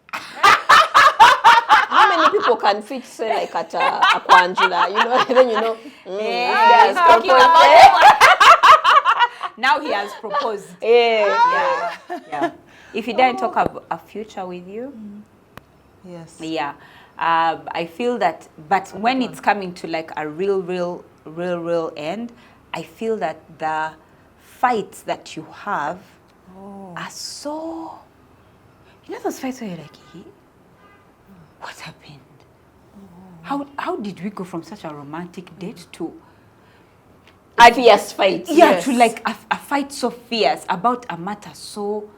Speaker 6: How many people can fit, say, like at a Kwanjula? You know, then you know.
Speaker 4: yeah, he's talking about now he has proposed. Yeah. If he didn't talk about a future with you,
Speaker 5: Yes.
Speaker 4: yeah, I feel that. But when it's coming to like a real end, I feel that the fights that you have are so. You know those fights where you're like, hey, what happened? How did we go from such a romantic date to
Speaker 6: A fierce fight.
Speaker 4: yeah, to like a fight so fierce about a matter so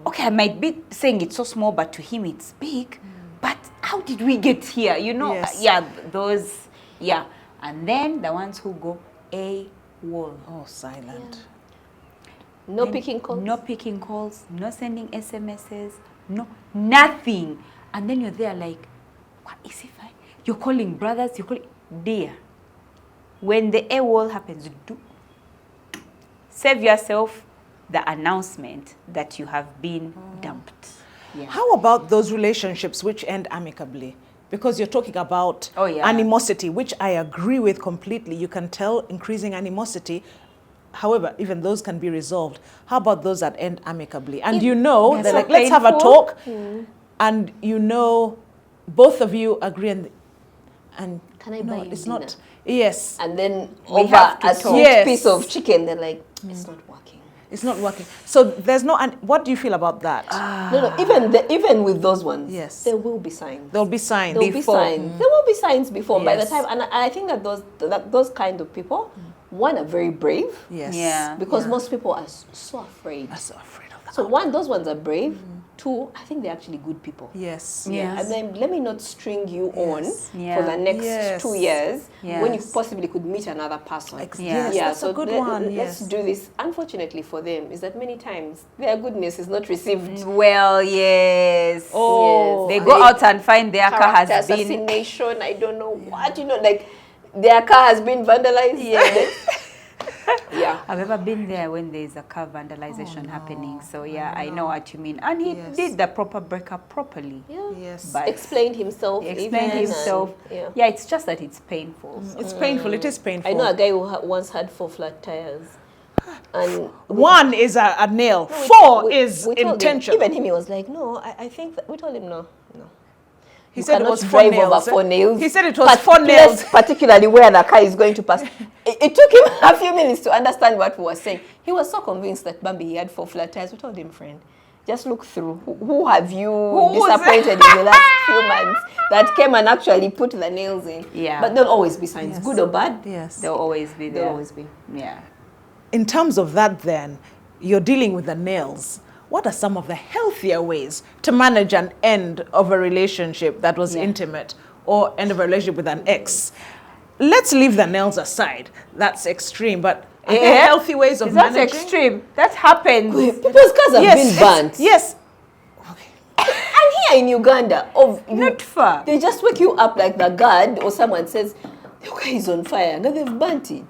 Speaker 4: okay, I might be saying it's so small, but to him it's big. But how did we get here? You know,
Speaker 5: Yes.
Speaker 4: those, and then the ones who go AWOL.
Speaker 5: Oh, silent.
Speaker 6: No picking calls.
Speaker 4: No picking calls, no sending SMSs, no nothing. And then you're there like, what is it fine? You're calling brothers, you're calling dear. When the AWOL happens, do save yourself the announcement that you have been dumped. Yeah.
Speaker 5: How about those relationships which end amicably? Because you're talking about animosity, which I agree with completely. You can tell increasing animosity. However, even those can be resolved. How about those that end amicably? And you know, they're
Speaker 4: so
Speaker 5: like, let's have a
Speaker 4: painful.
Speaker 5: talk. And you know, both of you agree and
Speaker 6: Can I
Speaker 5: no,
Speaker 6: buy you
Speaker 5: it's
Speaker 6: dinner?
Speaker 5: not. Yes.
Speaker 6: And then
Speaker 4: We
Speaker 6: over
Speaker 4: have to
Speaker 6: a
Speaker 4: talk.
Speaker 6: sweet
Speaker 5: Yes.
Speaker 6: piece of chicken, they're like, it's not working.
Speaker 5: It's not working. So there's no, and what do you feel about that?
Speaker 6: No, even with those ones,
Speaker 5: Yes.
Speaker 6: there will be signs.
Speaker 5: There'll be signs.
Speaker 6: There will be signs. There will be signs before. By the
Speaker 5: Yes.
Speaker 6: time, and I think that those kind of people, one, are very brave.
Speaker 5: Yes.
Speaker 4: Yeah.
Speaker 6: Because most people are so afraid.
Speaker 5: I'm so afraid of that.
Speaker 6: So one, those ones are brave. Two, I think they're actually good people.
Speaker 5: Yes.
Speaker 4: Yeah.
Speaker 6: And then let me not string you on
Speaker 4: Yeah.
Speaker 6: for the next
Speaker 5: Yes.
Speaker 6: 2 years when you
Speaker 4: Yes.
Speaker 6: possibly could meet another person.
Speaker 4: Yeah.
Speaker 5: Yes, that's a good one.
Speaker 6: Let's
Speaker 5: Yes.
Speaker 6: do this. Unfortunately for them, is that many times their goodness is not received.
Speaker 4: Well, yes.
Speaker 5: Oh.
Speaker 4: They go out and find their car
Speaker 6: Character
Speaker 4: has been.
Speaker 6: assassination, I don't know what, like their car has been vandalized. Yeah.
Speaker 4: I've ever been there when there's a car vandalization happening. So yeah, I know what you mean. And he
Speaker 5: Yes.
Speaker 4: did the proper breakup properly.
Speaker 6: Yeah.
Speaker 5: Yes.
Speaker 4: But
Speaker 6: Explained himself.
Speaker 4: he explained
Speaker 6: even,
Speaker 4: himself.
Speaker 6: and-
Speaker 4: Yeah, it's just that it's painful.
Speaker 5: It's painful. It is painful.
Speaker 6: I know a guy who once had 4 flat tires. And
Speaker 5: One is a nail.
Speaker 6: we-
Speaker 5: 4
Speaker 6: we-
Speaker 5: is
Speaker 6: we told him-
Speaker 5: intention.
Speaker 6: Even him, he was like, no, I think that we told him no.
Speaker 5: He
Speaker 6: You
Speaker 5: said it
Speaker 6: cannot
Speaker 5: was 4
Speaker 6: drive over
Speaker 5: nails.
Speaker 6: 4 nails.
Speaker 5: He said it was 4
Speaker 6: Place
Speaker 5: nails.
Speaker 6: particularly where the car is going to pass. It took him a few minutes to understand what we were saying. He was so convinced that Bambi he had 4 flat tires. We told him, friend, just look through. Who have you disappointed in the last few months that came and actually put the nails in?
Speaker 4: Yeah.
Speaker 6: But there'll always be signs,
Speaker 5: Yes.
Speaker 6: good or bad.
Speaker 5: Yes.
Speaker 4: They'll always be there.
Speaker 6: There'll always be.
Speaker 4: Yeah.
Speaker 5: In terms of that, then, you're dealing with the nails. What are some of the healthier ways to manage an end of a relationship that was intimate or end of a relationship with an ex? Let's leave the nails aside. That's extreme, but are there healthy ways of
Speaker 4: That's
Speaker 5: managing?
Speaker 4: extreme. That happens.
Speaker 6: People's cars have been
Speaker 5: it's-
Speaker 6: burnt.
Speaker 5: Yes.
Speaker 6: And here in Uganda,
Speaker 4: Not far.
Speaker 6: they just wake you up like the guard or someone says, your car is on fire. Now they've burnt it.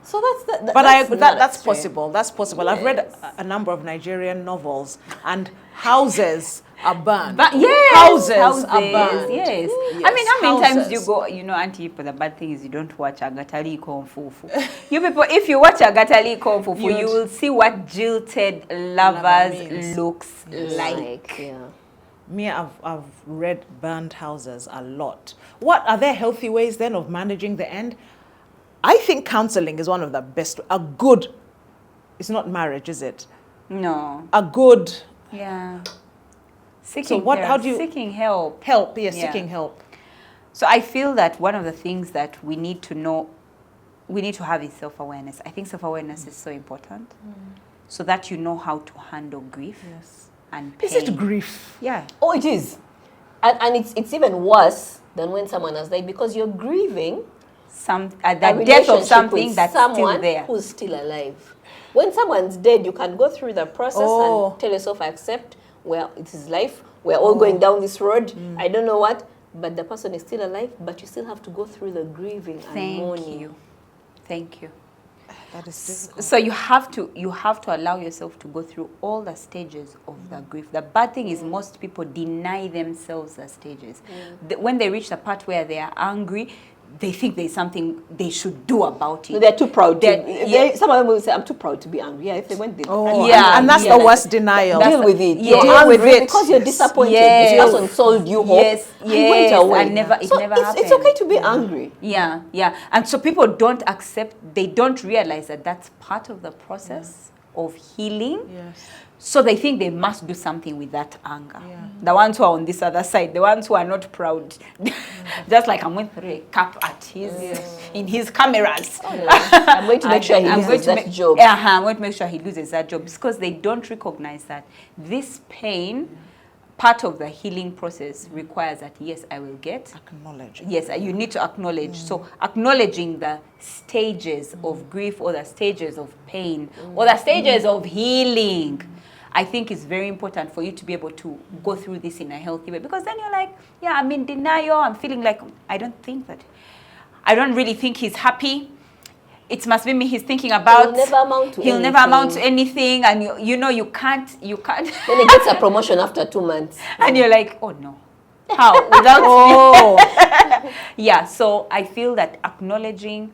Speaker 6: So that's
Speaker 5: But
Speaker 6: that's not
Speaker 5: that's
Speaker 6: extreme.
Speaker 5: possible. That's possible. I've read a number of Nigerian novels, and houses are burned.
Speaker 4: But yes,
Speaker 5: houses are burned.
Speaker 4: Yes.
Speaker 5: Yes,
Speaker 4: I mean, how many times
Speaker 5: houses.
Speaker 4: you go, Auntie, but the bad thing is you don't watch Agatali Konfufu. You people, if you watch Agatali Konfufu, you will see what jilted lovers
Speaker 5: means.
Speaker 4: looks like.
Speaker 6: Yeah.
Speaker 5: Me, I've read burned houses a lot. What are there healthy ways then of managing the end? I think counseling is one of the best. It's not marriage, is it?
Speaker 4: No.
Speaker 5: A good
Speaker 4: Yeah. Seeking
Speaker 5: what-
Speaker 4: help.
Speaker 5: how do you-
Speaker 4: Seeking help.
Speaker 5: help. Yes,
Speaker 4: Yeah.
Speaker 5: seeking help.
Speaker 4: So I feel that one of the things that we need to know we need to have is self-awareness. I think self-awareness is so important, so that you know how to handle grief and pain.
Speaker 5: Is it grief?
Speaker 4: Yeah.
Speaker 6: Oh, it is. And it's even worse than when someone has died, because you're grieving
Speaker 4: The
Speaker 6: a
Speaker 4: death of
Speaker 6: relationship
Speaker 4: something
Speaker 6: with
Speaker 4: that's
Speaker 6: someone
Speaker 4: still there.
Speaker 6: who's still alive. When someone's dead, you can go through the process and tell yourself, I accept, well, it is life. We're all going down this road. I don't know what. But the person is still alive, but you still have to go through the grieving and mourning.
Speaker 4: Thank you.
Speaker 5: That is difficult.
Speaker 4: So you have to allow yourself to go through all the stages of the grief. The bad thing is most people deny themselves the stages. When they reach the part where they are angry, they think there's something they should do about it.
Speaker 6: They're too proud. Some of them will say, I'm too proud to be angry. Yeah, if they went there.
Speaker 5: And that's the worst denial.
Speaker 6: Deal with it.
Speaker 4: Yeah.
Speaker 6: You're
Speaker 5: Deal
Speaker 6: angry
Speaker 5: with it.
Speaker 6: because you're disappointed.
Speaker 4: Yes.
Speaker 6: This person sold you hope.
Speaker 4: Yes,
Speaker 6: and went away.
Speaker 4: and it never happened.
Speaker 6: It's okay to be angry.
Speaker 4: Yeah, yeah. And so people don't accept, they don't realize that that's part of the process of healing.
Speaker 5: Yes.
Speaker 4: So they think they must do something with that anger. The ones who are on this other side, the ones who are not proud. Just like I'm going to throw a cap at in his cameras.
Speaker 6: I'm going to make sure he loses that job.
Speaker 4: I'm going to make sure he loses that job. Because they don't recognize that this pain, part of the healing process, requires that, yes, I will get.
Speaker 5: Acknowledge.
Speaker 4: Yes, you need to acknowledge. So acknowledging the stages of grief, or the stages of pain, or the stages of healing, I think is very important for you to be able to go through this in a healthy way. Because then you're like, yeah, I'm in denial. I'm feeling like, I don't really think he's happy. It must be me he's thinking about. He'll never amount to anything. And you can't.
Speaker 6: Then he gets a promotion after 2 months.
Speaker 4: And you're like, oh no. How? Without Yeah, so I feel that acknowledging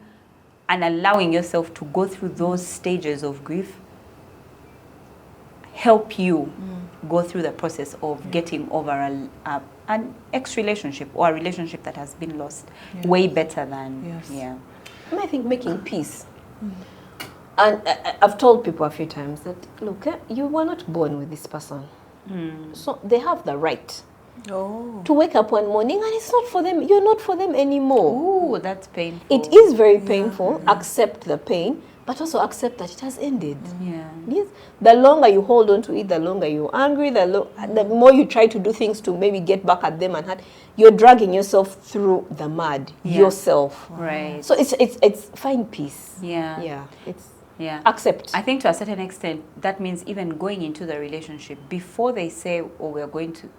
Speaker 4: and allowing yourself to go through those stages of grief help you go through the process of getting over an ex-relationship or a relationship that has been lost way better than,
Speaker 6: I think making peace. And I've told people a few times that, look, you were not born with this person. So they have the right to wake up one morning and it's not for them. You're not for them anymore.
Speaker 4: Ooh, that's painful.
Speaker 6: It is very painful. Accept the pain, but also accept that it has ended. Yes. The longer you hold on to it, the longer you're angry, the more you try to do things to maybe get back at them and hurt, you're dragging yourself through the mud yourself.
Speaker 4: Right.
Speaker 6: So it's find peace.
Speaker 4: Yeah.
Speaker 6: Accept.
Speaker 4: I think to a certain extent, that means even going into the relationship, before they say, oh, we're going to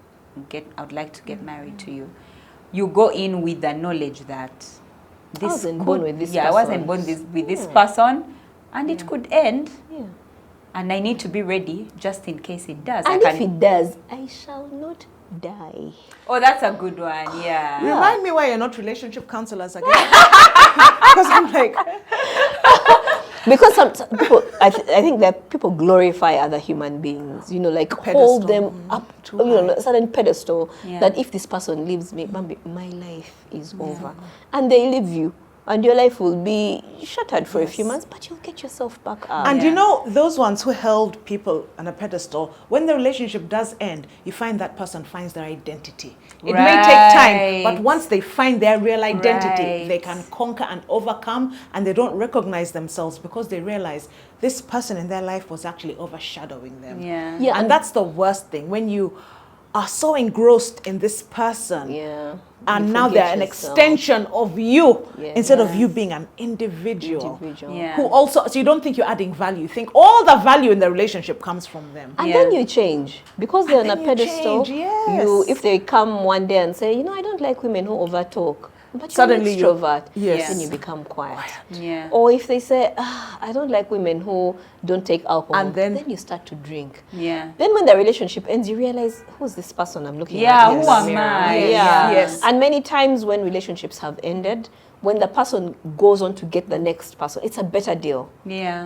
Speaker 4: I would like to get married to you, you go in with the knowledge that this
Speaker 6: I wasn't born with this person.
Speaker 4: I wasn't born with this person, and it could end. And I need to be ready just in case it does.
Speaker 6: And if it does, I shall not die.
Speaker 4: Oh, that's a good one. Yeah.
Speaker 5: Remind me why you're not relationship counselors again. Because I'm like...
Speaker 6: Because some people, I think that people glorify other human beings, like hold them up to a certain pedestal, that if this person leaves me, my life is over. And they leave you. And your life will be shattered for a few months, but you'll get yourself back up.
Speaker 5: And those ones who held people on a pedestal, when the relationship does end, you find that person finds their identity. It may take time, but once they find their real identity, they can conquer and overcome, and they don't recognize themselves because they realize this person in their life was actually overshadowing them. And that's the worst thing, when you are so engrossed in this person. And now they're an extension of you instead of you being an individual. Who also, so you don't think you're adding value. You think all the value in the relationship comes from them.
Speaker 6: And then you change. Because they're on a pedestal, if they come one day and say, I don't like women who overtalk. But
Speaker 5: suddenly
Speaker 6: you're an extrovert,
Speaker 5: then
Speaker 6: you become quiet. Or if they say, I don't like women who don't take alcohol, and then you start to drink. Then when the relationship ends, you realize, who's this person I'm looking at?
Speaker 4: Who am I?
Speaker 6: And many times when relationships have ended, when the person goes on to get the next person, it's a better deal.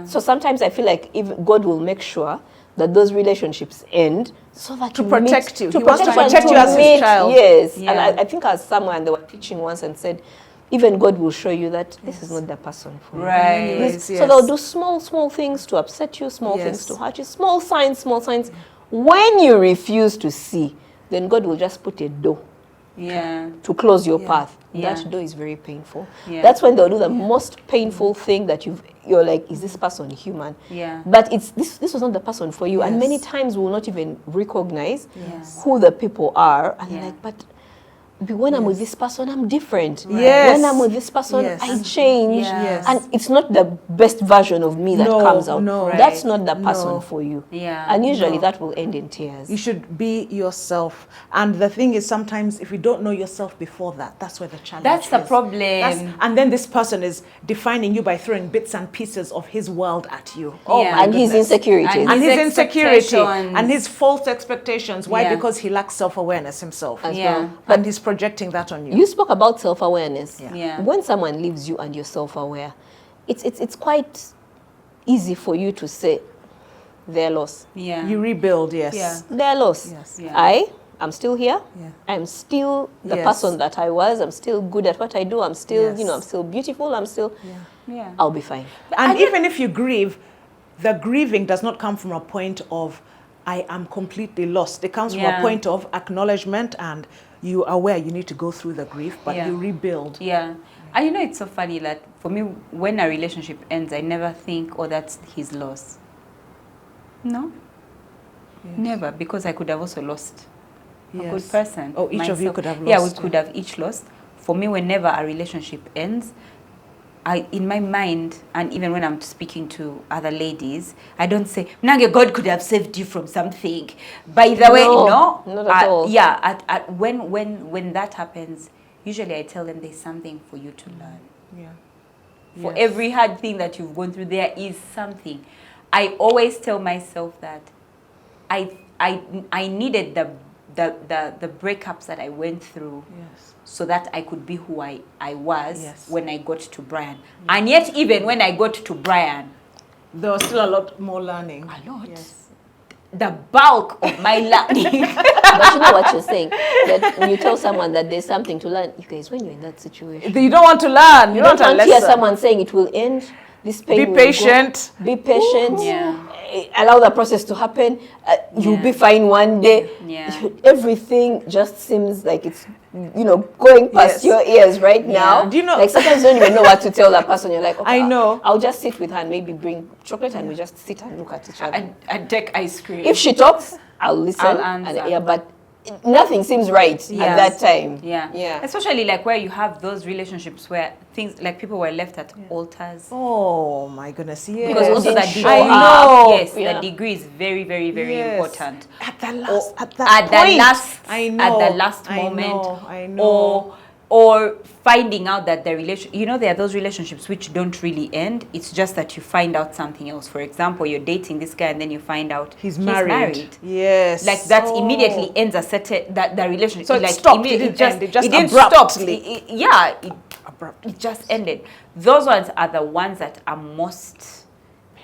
Speaker 6: So sometimes I feel like if God will make sure that those relationships end, so that
Speaker 5: to protect you.
Speaker 6: He
Speaker 5: wants to protect you as his child.
Speaker 6: Yes. And I think I was somewhere and they were teaching once and said, even God will show you that this is not the person for you. So they'll do small things to upset you, small things to hurt you, small signs. When you refuse to see, then God will just put a door to close your path.
Speaker 4: Yeah.
Speaker 6: That door is very painful.
Speaker 4: Yeah.
Speaker 6: That's when they'll do the most painful thing that you're like, is this person human?
Speaker 4: Yeah.
Speaker 6: But this was not the person for you. And
Speaker 5: Yes.
Speaker 6: many times we will not even recognize
Speaker 4: Yes.
Speaker 6: who the people are. And
Speaker 4: Yeah.
Speaker 6: they're like, but when I'm with this person, I'm different.
Speaker 5: Yes.
Speaker 6: When I'm with this person,
Speaker 5: Yes.
Speaker 6: I change.
Speaker 4: Yeah.
Speaker 5: Yes.
Speaker 6: And it's not the best version of me that
Speaker 5: No,
Speaker 6: comes out.
Speaker 5: no.
Speaker 6: That's
Speaker 4: Right.
Speaker 6: not the person
Speaker 5: No.
Speaker 6: for you.
Speaker 4: Yeah.
Speaker 6: And usually
Speaker 5: No.
Speaker 6: that will end in tears.
Speaker 5: You should be yourself. And the thing is, sometimes if you don't know yourself before that, that's where the challenge
Speaker 4: That's the
Speaker 5: is.
Speaker 4: problem.
Speaker 5: And then this person is defining you by throwing bits and pieces of his world at you. Oh
Speaker 4: Yeah.
Speaker 5: my
Speaker 6: And his
Speaker 5: goodness.
Speaker 6: insecurities.
Speaker 5: And his insecurity
Speaker 4: expectations.
Speaker 5: and his false expectations. Why?
Speaker 4: Yeah.
Speaker 5: Because he lacks self-awareness himself.
Speaker 6: As
Speaker 4: Yeah.
Speaker 6: well.
Speaker 5: And he's projecting that on you.
Speaker 6: You spoke about self-awareness.
Speaker 4: Yeah.
Speaker 6: When someone leaves you and you're self-aware, it's quite easy for you to say, they're lost.
Speaker 4: Yeah.
Speaker 5: You rebuild, yes.
Speaker 4: Yeah.
Speaker 6: They're lost.
Speaker 5: Yes.
Speaker 4: Yeah.
Speaker 6: I'm still here.
Speaker 5: Yeah.
Speaker 6: I'm still the
Speaker 5: Yes.
Speaker 6: person that I was. I'm still good at what I do. I'm still,
Speaker 5: Yes.
Speaker 6: I'm still beautiful. I'm still,
Speaker 4: Yeah.
Speaker 6: I'll be fine.
Speaker 5: And even if you grieve, the grieving does not come from a point of, I am completely lost. It comes from
Speaker 4: Yeah.
Speaker 5: a point of acknowledgement, and you are aware you need to go through the grief, but
Speaker 4: Yeah.
Speaker 5: you rebuild.
Speaker 4: Yeah. And you know, it's so funny that for me, when a relationship ends, I never think, oh, that's his loss. No. Never, because I could have also lost a good
Speaker 5: Yes.
Speaker 4: person.
Speaker 5: Oh, each of you could have
Speaker 4: Yeah, we
Speaker 5: lost,
Speaker 4: could have each lost. For me, whenever a relationship ends, in my mind, and even when I'm speaking to other ladies, I don't say, Nange, God could have saved you from something. By the way, no.
Speaker 6: not at all.
Speaker 4: Yeah, when that happens, usually I tell them there's something for you to learn.
Speaker 5: Yeah.
Speaker 4: For
Speaker 5: Yes.
Speaker 4: every hard thing that you've gone through, there is something. I always tell myself that I needed the breakups that I went through
Speaker 5: Yes.
Speaker 4: so that I could be who I was
Speaker 5: Yes.
Speaker 4: when I got to Brian. And yet, even when I got to Brian,
Speaker 5: There was still a lot more learning.
Speaker 4: a lot.
Speaker 5: Yes.
Speaker 4: The bulk of my learning.
Speaker 6: But you know what you're saying? That when you tell someone that there's something to learn, you guys, when you're in that situation,
Speaker 5: You don't want to learn. You
Speaker 6: don't
Speaker 5: want a
Speaker 6: want to hear
Speaker 5: lesson.
Speaker 6: someone saying it will end. This pain
Speaker 5: Be
Speaker 6: will
Speaker 5: patient.
Speaker 6: go. Be patient.
Speaker 4: Yeah.
Speaker 6: Allow the process to happen. You'll be
Speaker 4: Yeah.
Speaker 6: fine one day.
Speaker 4: Yeah.
Speaker 6: Everything just seems like it's, going past
Speaker 5: Yes.
Speaker 6: your ears right now.
Speaker 5: Do you know-
Speaker 6: Like sometimes you don't even know what to tell that person. You're like, okay,
Speaker 5: I know.
Speaker 6: I'll just sit with her and maybe bring chocolate and we just sit and look at each other.
Speaker 4: I'd take ice cream.
Speaker 6: If she talks, I'll listen.
Speaker 4: I'll answer.
Speaker 6: And, yeah, but nothing seems right at
Speaker 4: Yes.
Speaker 6: that time.
Speaker 4: Yeah.
Speaker 6: Yeah.
Speaker 4: Especially like where you have those relationships where things like people were left at altars.
Speaker 5: Oh my goodness. Yes.
Speaker 4: Because also the
Speaker 6: Didn't
Speaker 4: degree,
Speaker 6: show
Speaker 5: I
Speaker 6: up.
Speaker 5: know.
Speaker 4: yes,
Speaker 6: Yeah.
Speaker 4: the degree is very, very, very
Speaker 5: Yes.
Speaker 4: important.
Speaker 5: At the last, at
Speaker 4: At
Speaker 5: that
Speaker 4: the
Speaker 5: point.
Speaker 4: last,
Speaker 5: I know.
Speaker 4: at the last
Speaker 5: I
Speaker 4: moment,
Speaker 5: know, I know.
Speaker 4: or finding out that the relation, there are those relationships which don't really end. It's just that you find out something else. For example, you're dating this guy and then you find out
Speaker 5: He's married. Yes.
Speaker 4: Like that
Speaker 5: Oh.
Speaker 4: immediately ends a certain the relationship.
Speaker 5: So it
Speaker 4: like
Speaker 5: stopped.
Speaker 4: immediately-
Speaker 5: It didn't end. It just
Speaker 4: didn't
Speaker 5: abruptly.
Speaker 4: stop.
Speaker 5: Abruptly.
Speaker 4: It just ended. Those ones are the ones that are most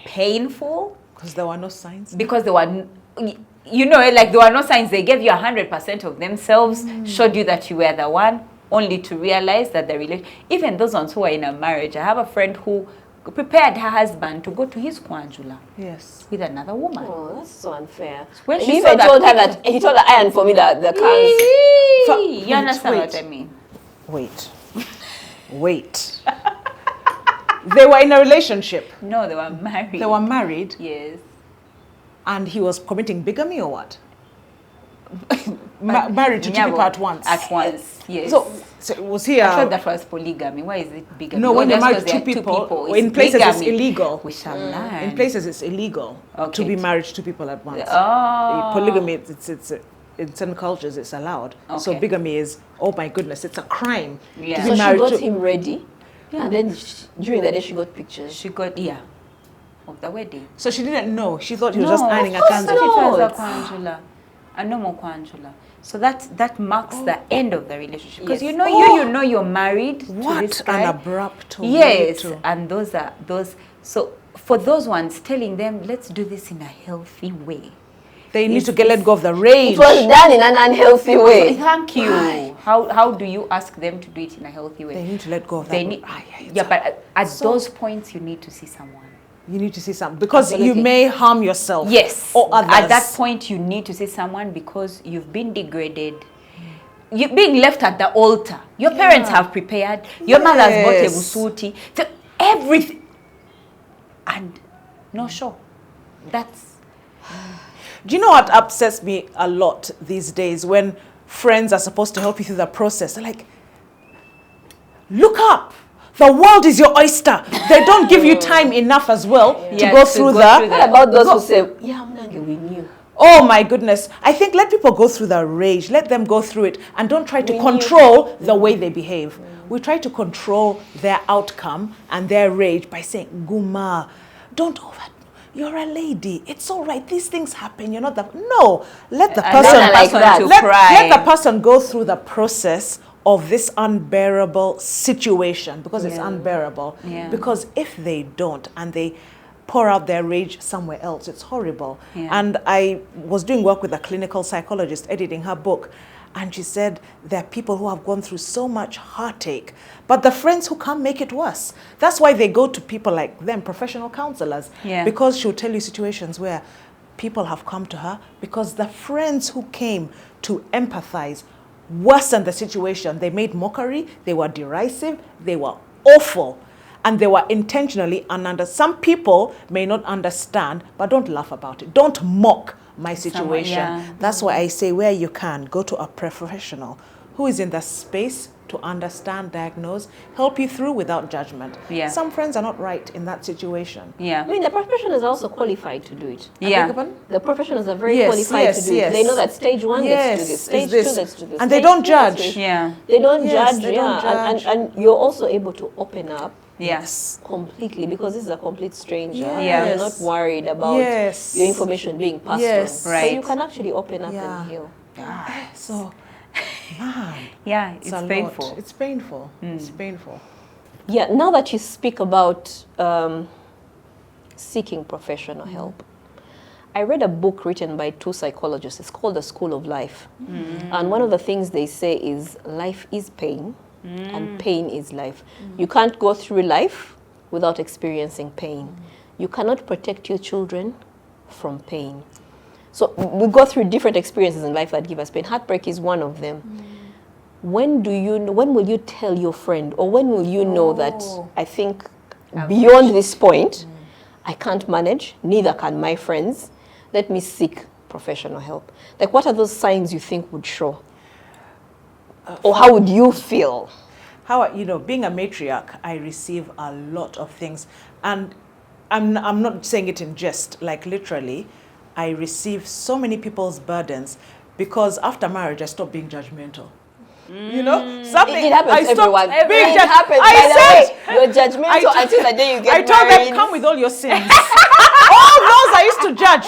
Speaker 4: painful
Speaker 5: Because there were no signs.
Speaker 4: because they were like there were no signs. They gave you 100% of themselves, showed you that you were the one, only to realize that the relation, even those ones who are in a marriage. I have a friend who prepared her husband to go to his Kwanjula
Speaker 5: Yes.
Speaker 4: with another woman.
Speaker 6: Oh, that's so unfair.
Speaker 4: When
Speaker 6: He
Speaker 4: she
Speaker 6: even
Speaker 4: saw that
Speaker 6: told her
Speaker 4: picture-
Speaker 6: that he told her iron for me the cars.
Speaker 4: You understand
Speaker 5: wait.
Speaker 4: what I mean?
Speaker 5: Wait. Wait. They were in a relationship.
Speaker 4: No, they were married.
Speaker 5: They were married,
Speaker 4: Yes.
Speaker 5: and he was committing bigamy or what? Married to two people at once.
Speaker 4: At once, yes.
Speaker 5: So was he?
Speaker 4: I thought that was polygamy. Why is it bigamy?
Speaker 5: No, when
Speaker 4: Oh,
Speaker 5: you're
Speaker 4: that's
Speaker 5: married to
Speaker 4: because
Speaker 5: two
Speaker 4: there are
Speaker 5: people,
Speaker 4: It's
Speaker 5: in places it's
Speaker 4: bigamy.
Speaker 5: illegal.
Speaker 4: We shall learn.
Speaker 5: In places it's illegal
Speaker 4: Okay.
Speaker 5: to be married to two people at once.
Speaker 4: Oh.
Speaker 5: Polygamy, it's in some cultures it's allowed. So
Speaker 4: Okay.
Speaker 5: bigamy is, oh my goodness, it's a crime
Speaker 4: Yeah.
Speaker 5: to
Speaker 6: So
Speaker 5: be
Speaker 6: she
Speaker 5: married
Speaker 6: got
Speaker 5: to.
Speaker 6: him ready, and then during the day she got pictures.
Speaker 4: She got of the wedding.
Speaker 5: So she didn't know. She thought he was just ironing a
Speaker 4: of course
Speaker 5: candle.
Speaker 4: not. It was a Kwanjula, a normal Kwanjula. So that marks the end of the relationship because
Speaker 6: Yes.
Speaker 4: you know you're married. to
Speaker 5: What
Speaker 4: this
Speaker 5: an
Speaker 4: guy.
Speaker 5: abrupt way
Speaker 4: Yes,
Speaker 5: to-
Speaker 4: and those are those. So for those ones, telling them let's do this in a healthy way.
Speaker 5: They need to get let go of the rage.
Speaker 6: It was done in an unhealthy way.
Speaker 4: Thank you. How do you ask them to do it in a healthy way?
Speaker 5: They need to let go of that.
Speaker 4: They need, but at those points you need to see someone.
Speaker 5: You need to see something because
Speaker 6: Absolutely.
Speaker 5: you may harm yourself.
Speaker 4: Yes.
Speaker 5: Or others.
Speaker 4: At that point you need to see someone because you've been degraded. you being left at the altar. Your parents have prepared. Your mother's bought a busuti. So everything. And no show. That's...
Speaker 5: Do you know what upsets me a lot these days when friends are supposed to help you through the process? They're like, look up. The world is your oyster. They don't give you time enough as well to go through that.
Speaker 6: What about those who say, yeah, I'm not we knew.
Speaker 5: Oh my goodness. I think let people go through the rage. Let them go through it and don't try to control the way they behave. We try to control their outcome and their rage by saying, Guma, don't over. You're a lady. It's all right. These things happen. You're not the... No. Let the person...
Speaker 6: like that.
Speaker 5: Let the person go through the process of this unbearable situation because it's unbearable. Because if they don't and they pour out their rage somewhere else, it's horrible. And I was doing work with a clinical psychologist editing her book, and she said there are people who have gone through so much heartache, but the friends who can't make it worse. That's why they go to people like them, professional counselors, because she'll tell you situations where people have come to her because the friends who came to empathize worsened the situation. They made mockery, they were derisive, they were awful, and they were intentionally some people may not understand, but don't laugh about it. Don't mock my situation. That's why I say where you can, go to a professional who is in the space to understand, diagnose, help you through without judgment. Some friends are not right in that situation.
Speaker 6: I mean, the professionals are also qualified to do it. The professionals are very qualified to do it. They know that stage 1 let's do this, stage 2 let's do this.
Speaker 5: And they don't judge.
Speaker 6: They don't judge, and you're also able to open up completely because this is a complete stranger. You're not worried about your information being passed on. So you can actually open up and heal.
Speaker 5: So, man.
Speaker 4: It's painful.
Speaker 5: It's painful. It's painful.
Speaker 6: Yeah, now that you speak about seeking professional help, I read a book written by 2 psychologists. It's called The School of Life. And one of the things they say is life is pain. And pain is life. You can't go through life without experiencing pain. You cannot protect your children from pain. So we go through different experiences in life that give us pain. Heartbreak is one of them. When will you tell your friend, or when will you know that I think beyond this point, I can't manage, neither can my friends, let me seek professional help? Like, what are those signs you think would show? Or how would you feel?
Speaker 5: Being a matriarch, I receive a lot of things. And I'm not saying it in jest, like literally, I receive so many people's burdens because after marriage, I stopped being judgmental. You know, something
Speaker 6: it happens to everyone.
Speaker 5: It
Speaker 6: happens. By the way, you're judgmental until the day you get married.
Speaker 5: I told them, come with all your sins. All those I used to judge,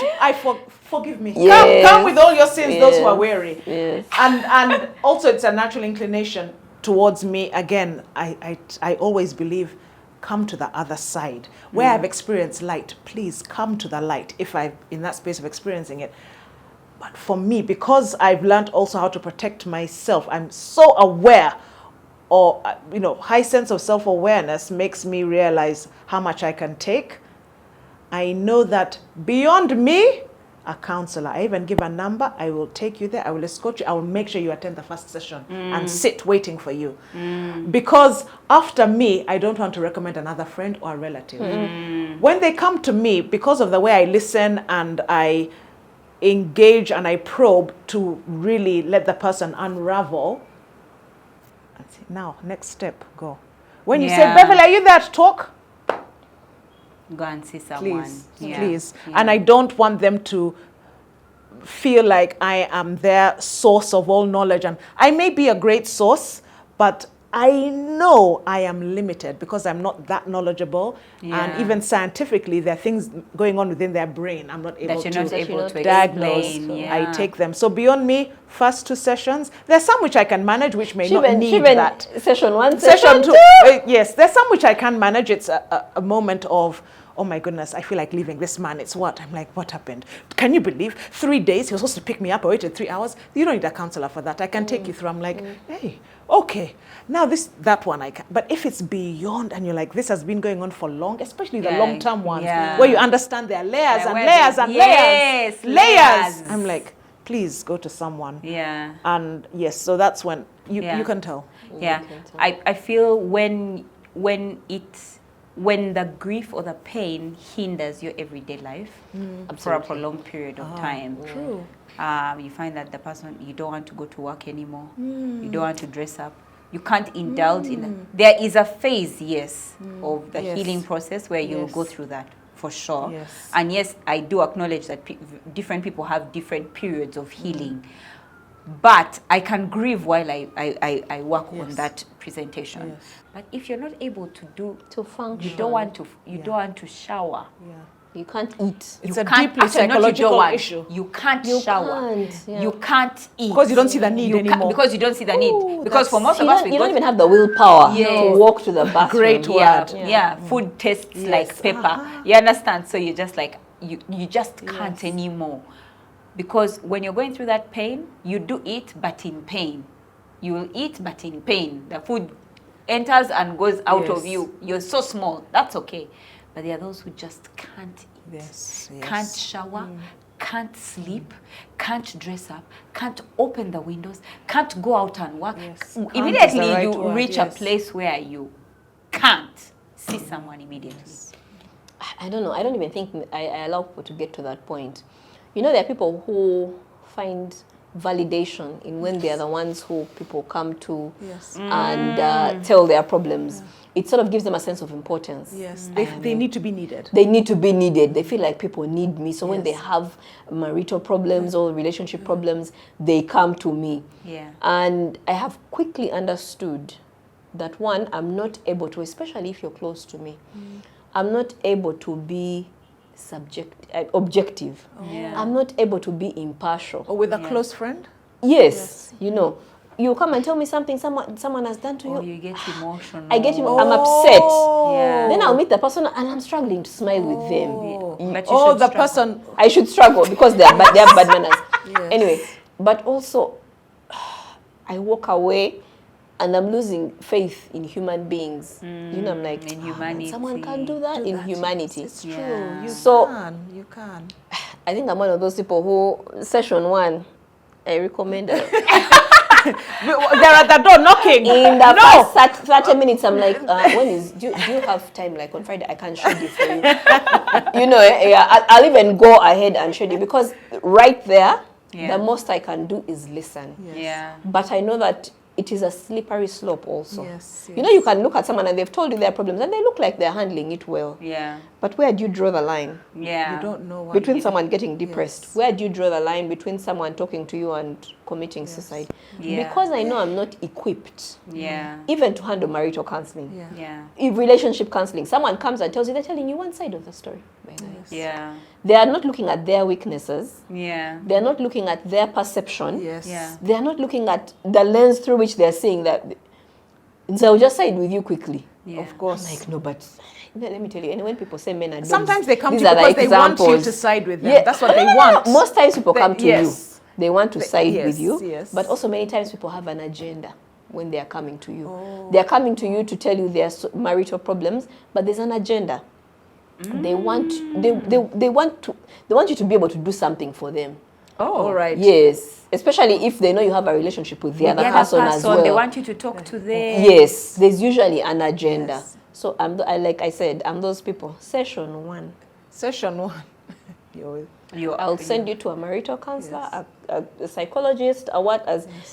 Speaker 5: forgive me. Come with all your sins, those who are weary. And also it's a natural inclination towards me. Again, I always believe, come to the other side. Where I've experienced light, please come to the light if I'm in that space of experiencing it. But for me, because I've learned also how to protect myself, I'm so aware, or high sense of self-awareness makes me realize how much I can take. I know that beyond me, a counselor, I even give a number, I will take you there, I will escort you, I will make sure you attend the first session and sit waiting for you. Because after me, I don't want to recommend another friend or a relative. When they come to me, because of the way I listen and I engage and I probe to really let the person unravel, and say, now, next step, go. When you say, Beverley, are you there to talk?
Speaker 4: Go and see someone.
Speaker 5: Please. And I don't want them to feel like I am their source of all knowledge. And I may be a great source, but I know I am limited because I'm not that knowledgeable. And even scientifically, there are things going on within their brain I'm not able to diagnose. I take them. So beyond me, first 2 sessions. There's some which I can manage, which may not need that.
Speaker 6: Session 1,
Speaker 5: session 2. Yes, there's some which I can manage. It's a moment of, oh my goodness, I feel like leaving this man. It's what? I'm like, what happened? Can you believe 3 days he was supposed to pick me up? I waited 3 hours. You don't need a counselor for that. I can take you through. I'm like, hey, okay. Now that one I can. But if it's beyond and you're like, this has been going on for long, especially the long-term ones, where you understand there are layers and layers and layers. I'm like, please go to someone.
Speaker 4: Yeah.
Speaker 5: And yes, so that's when you
Speaker 4: Yeah.
Speaker 5: you can tell.
Speaker 4: Yeah. I feel when the grief or the pain hinders your everyday life for a prolonged period of time.
Speaker 5: True.
Speaker 4: You find that the person, you don't want to go to work anymore. You don't want to dress up. You can't indulge in that. There is a phase, yes, of the
Speaker 5: Yes.
Speaker 4: healing process where you will go
Speaker 5: Yes.
Speaker 4: through that, for sure.
Speaker 5: Yes.
Speaker 4: And yes, I do acknowledge that different people have different periods of healing. But I can grieve while I work on
Speaker 5: Yes.
Speaker 4: that presentation.
Speaker 5: Yes.
Speaker 4: But if you're not able to
Speaker 6: function.
Speaker 4: you don't want to shower.
Speaker 5: Yeah.
Speaker 6: You can't eat.
Speaker 5: It's
Speaker 4: You
Speaker 5: a
Speaker 4: can't-
Speaker 5: deeply
Speaker 4: actually, not you don't
Speaker 5: psychological
Speaker 4: want.
Speaker 5: issue.
Speaker 4: You can't
Speaker 6: You
Speaker 4: shower.
Speaker 6: can't, yeah.
Speaker 4: You can't eat.
Speaker 5: Because you don't see the need
Speaker 4: You can't-
Speaker 5: anymore.
Speaker 4: Because you don't see the need. Because for most
Speaker 6: You
Speaker 4: of us,
Speaker 6: don't,
Speaker 4: we
Speaker 6: you
Speaker 4: go
Speaker 6: don't even have the willpower
Speaker 4: Yes.
Speaker 6: to walk to the bathroom.
Speaker 5: Great
Speaker 4: yeah,
Speaker 5: word.
Speaker 4: yeah. Food tastes
Speaker 5: Yes.
Speaker 4: like pepper. You understand? So you just like you just can't anymore. Because when you're going through that pain, you do eat but in pain. You will eat but in pain. The food enters and goes out of
Speaker 5: Yes.
Speaker 4: you. You're so small. That's okay. But there are those who just can't eat.
Speaker 5: Yes.
Speaker 4: Can't shower, can't sleep, can't dress up, can't open the windows, can't go out and work.
Speaker 5: Yes. Can't is the
Speaker 4: Immediately
Speaker 5: right
Speaker 4: you
Speaker 5: word,
Speaker 4: reach
Speaker 5: yes.
Speaker 4: a place where you can't see someone immediately.
Speaker 6: I don't know. I don't even think I allow people to get to that point. You know, there are people who find validation in when they are the ones who people come to
Speaker 5: Yes.
Speaker 6: and tell their problems. It sort of gives them a sense of importance.
Speaker 5: Yes. They need to be needed.
Speaker 6: They need to be needed. They feel like people need me. So when they have marital problems or relationship problems, they come to me.
Speaker 4: Yeah.
Speaker 6: And I have quickly understood that one, I'm not able to, especially if you're close to me, I'm not able to be objective.
Speaker 4: Yeah.
Speaker 6: I'm not able to be impartial.
Speaker 5: Or with a close friend?
Speaker 6: Yes, you know, you come and tell me something someone has done to
Speaker 4: Or
Speaker 6: you.
Speaker 4: you get emotional.
Speaker 6: I get I'm upset.
Speaker 4: Yeah.
Speaker 6: Then I'll meet the person and I'm struggling to smile with them.
Speaker 4: But you
Speaker 5: Oh,
Speaker 4: should
Speaker 5: the
Speaker 4: struggle.
Speaker 5: person.
Speaker 6: I should struggle because they have bad manners. Anyway, but also I walk away and I'm losing faith in human beings. You know, I'm like,
Speaker 4: in
Speaker 6: "Ah, man,
Speaker 4: humanity.
Speaker 6: someone can do that in humanity.
Speaker 5: It's true.
Speaker 4: Yeah.
Speaker 5: You
Speaker 6: So-
Speaker 5: can. You can.
Speaker 6: I think I'm one of those people who, session one, I recommend it.
Speaker 5: They're at the door knocking.
Speaker 6: In the first 30 minutes, I'm like, do you have time, like on Friday, I can shade it for you. You know, I'll even go ahead and shade it because right there, the most I can do is listen.
Speaker 4: Yeah.
Speaker 6: But I know that it is a slippery slope also.
Speaker 5: Yes,
Speaker 6: You know, you can look at someone and they've told you their problems and they look like they're handling it well.
Speaker 4: Yeah.
Speaker 6: But where do you draw the line?
Speaker 4: Yeah.
Speaker 5: You don't know what.
Speaker 6: Between someone getting depressed,
Speaker 5: Yes.
Speaker 6: where do you draw the line between someone talking to you and committing suicide?
Speaker 4: Yeah.
Speaker 6: Because I know I'm not equipped
Speaker 4: Yeah.
Speaker 6: even to handle marital counseling.
Speaker 5: Yeah.
Speaker 4: Yeah.
Speaker 6: In relationship counseling, someone comes and tells you, they're telling you one side of the story. By the way.
Speaker 4: Yeah.
Speaker 6: They are not looking at their weaknesses.
Speaker 4: Yeah.
Speaker 6: They are not looking at their perception.
Speaker 5: Yes.
Speaker 4: Yeah.
Speaker 6: They are not looking at the lens through which they are seeing that. So I'll just side with you quickly.
Speaker 4: Yeah.
Speaker 5: Of course.
Speaker 6: I'm like, no, but let me tell you, and when people say men are dogs,
Speaker 5: Sometimes they come to
Speaker 6: these
Speaker 5: you
Speaker 6: are the
Speaker 5: because they want you
Speaker 6: examples.
Speaker 5: to side with them.
Speaker 6: Yeah.
Speaker 5: That's what they want.
Speaker 6: Most times people come to
Speaker 5: yes.
Speaker 6: you. They want to side
Speaker 5: yes,
Speaker 6: with you.
Speaker 5: yes.
Speaker 6: But also many times people have an agenda when they are coming to you. They are coming to you to tell you their marital problems, but there's an agenda. They want you to be able to do something for them.
Speaker 5: Oh, all right.
Speaker 6: Yes, especially if they know you have a relationship with the other person as well.
Speaker 4: They want you to talk to them.
Speaker 6: Yes, there's usually an agenda. Yes. So like I said, I'm those people. Session one.
Speaker 5: Session one.
Speaker 6: I'll send you to a marital counselor, a psychologist, or what?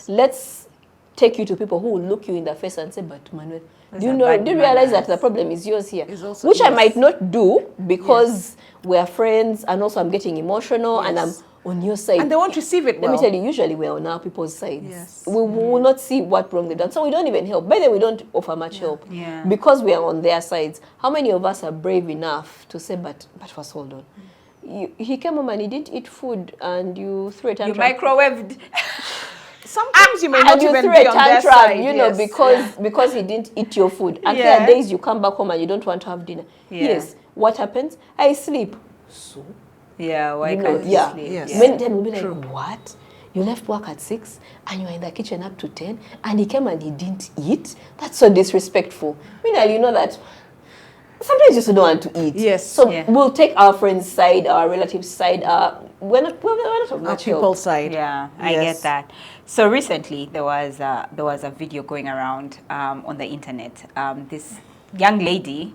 Speaker 6: Let's take you to people who will look you in the face and say, "But Manuel, do you realize that the problem is yours here?" Which I might not do because we're friends, and also I'm getting emotional, and I'm on your side.
Speaker 5: And they won't receive it well.
Speaker 6: Let me tell you, usually we're on our people's sides.
Speaker 5: Yes.
Speaker 6: We will not see what wrong they've done. So we don't even help. By the way, we don't offer much help.
Speaker 4: Yeah.
Speaker 6: Because we are on their sides. How many of us are brave enough to say, but first, hold on. He came home and he didn't eat food and you threw a tantrum.
Speaker 4: You microwaved.
Speaker 5: Sometimes you may not
Speaker 6: and you
Speaker 5: even
Speaker 6: threw
Speaker 5: be
Speaker 6: a
Speaker 5: on their
Speaker 6: tantrum,
Speaker 5: side.
Speaker 6: you know, because he didn't eat your food. And there are days you come back home and you don't want to have dinner.
Speaker 4: Yeah.
Speaker 6: Yes. What happens? I sleep. So?
Speaker 4: Yeah, why
Speaker 6: You know,
Speaker 4: can't you
Speaker 6: yeah.
Speaker 4: sleep?
Speaker 5: Yes.
Speaker 4: Yeah.
Speaker 6: Many times we'll be like, what? You left work at 6 and you were in the kitchen up to 10 and he came and he didn't eat? That's so disrespectful. Meanwhile, you know that sometimes you just don't want to eat.
Speaker 5: Yes.
Speaker 6: So
Speaker 4: Yeah.
Speaker 6: we'll take our friend's side, our relative's side, we're not of
Speaker 5: Our
Speaker 6: much help.
Speaker 5: people's side.
Speaker 4: Yeah, I
Speaker 5: Yes.
Speaker 4: get that. So recently there was a video going around on the internet. This young lady,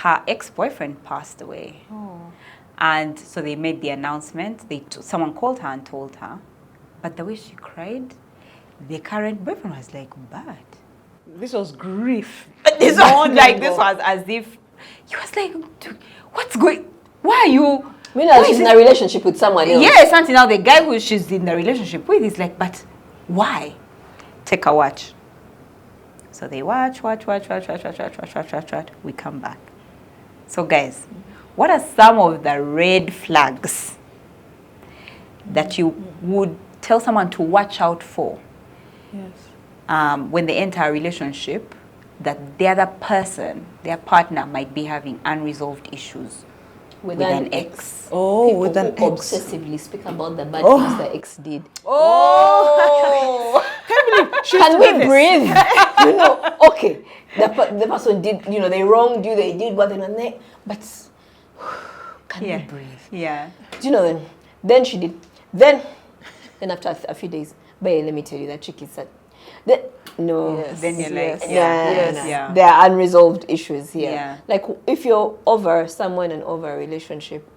Speaker 4: her ex-boyfriend passed away, and so they made the announcement. Someone called her and told her, but the way she cried, the current boyfriend was like, bad.
Speaker 5: This was grief.
Speaker 4: This was like, this was as if he was like, what's going? Why are you?
Speaker 6: Meanwhile, she's in a relationship with someone else.
Speaker 4: Yes, until now the guy who she's in the relationship with is like, but why? Take a watch. So they watch. We come back. So guys, what are some of the red flags that you would tell someone to watch out for?
Speaker 5: Yes.
Speaker 4: When they enter a relationship, that the other person, their partner, might be having unresolved issues with an ex.
Speaker 5: Oh,
Speaker 6: People
Speaker 5: with an
Speaker 6: who
Speaker 5: ex.
Speaker 6: obsessively speak about the bad things the ex did.
Speaker 5: Oh!
Speaker 6: Can we breathe? You know, okay, the person did, you know, they wronged you, they did what they, but can we breathe?
Speaker 4: Yeah.
Speaker 6: Do you know then she did, then after a few days, but let me tell you, that chick is sad. No.
Speaker 5: Yes.
Speaker 4: Then you're like,
Speaker 6: Yes.
Speaker 4: yeah.
Speaker 6: There are unresolved issues here.
Speaker 4: Yeah.
Speaker 6: Like if you're over someone and over a relationship,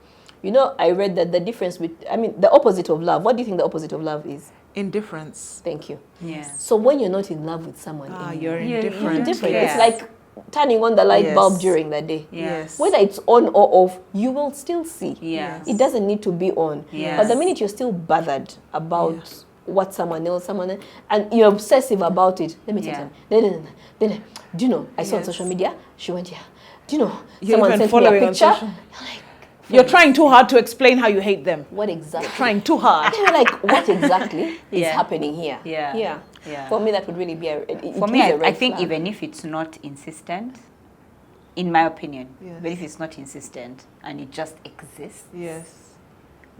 Speaker 6: you know, I read that the difference the opposite of love. What do you think the opposite of love is?
Speaker 5: Indifference.
Speaker 6: Thank you.
Speaker 4: Yeah.
Speaker 6: So when you're not in love with someone anymore,
Speaker 5: You're
Speaker 4: You're
Speaker 5: indifferent.
Speaker 6: different.
Speaker 4: Yeah.
Speaker 6: It's like turning on the light
Speaker 5: Yes.
Speaker 6: bulb during the day.
Speaker 5: Yes.
Speaker 6: Whether it's on or off, you will still see.
Speaker 4: Yes.
Speaker 6: It doesn't need to be on.
Speaker 4: Yes.
Speaker 6: But the minute you're still bothered about what someone else, and you're obsessive about it, let me tell you something. Then, do you know, I saw on social media, she went here. Do you know,
Speaker 5: You're
Speaker 6: someone
Speaker 5: even
Speaker 6: sent me a
Speaker 5: following on
Speaker 6: picture.
Speaker 5: social-
Speaker 6: You're like,
Speaker 5: You're trying too hard to explain how you hate them.
Speaker 6: what exactly?
Speaker 5: Trying too hard.
Speaker 6: You're like, what exactly is
Speaker 4: Yeah.
Speaker 6: happening here?
Speaker 4: Yeah.
Speaker 6: Yeah.
Speaker 4: Yeah.
Speaker 6: For me, that would really be
Speaker 4: For me, I think even if it's not insistent, in my opinion,
Speaker 5: Yes.
Speaker 4: but if it's not insistent and it just exists,
Speaker 5: Yes.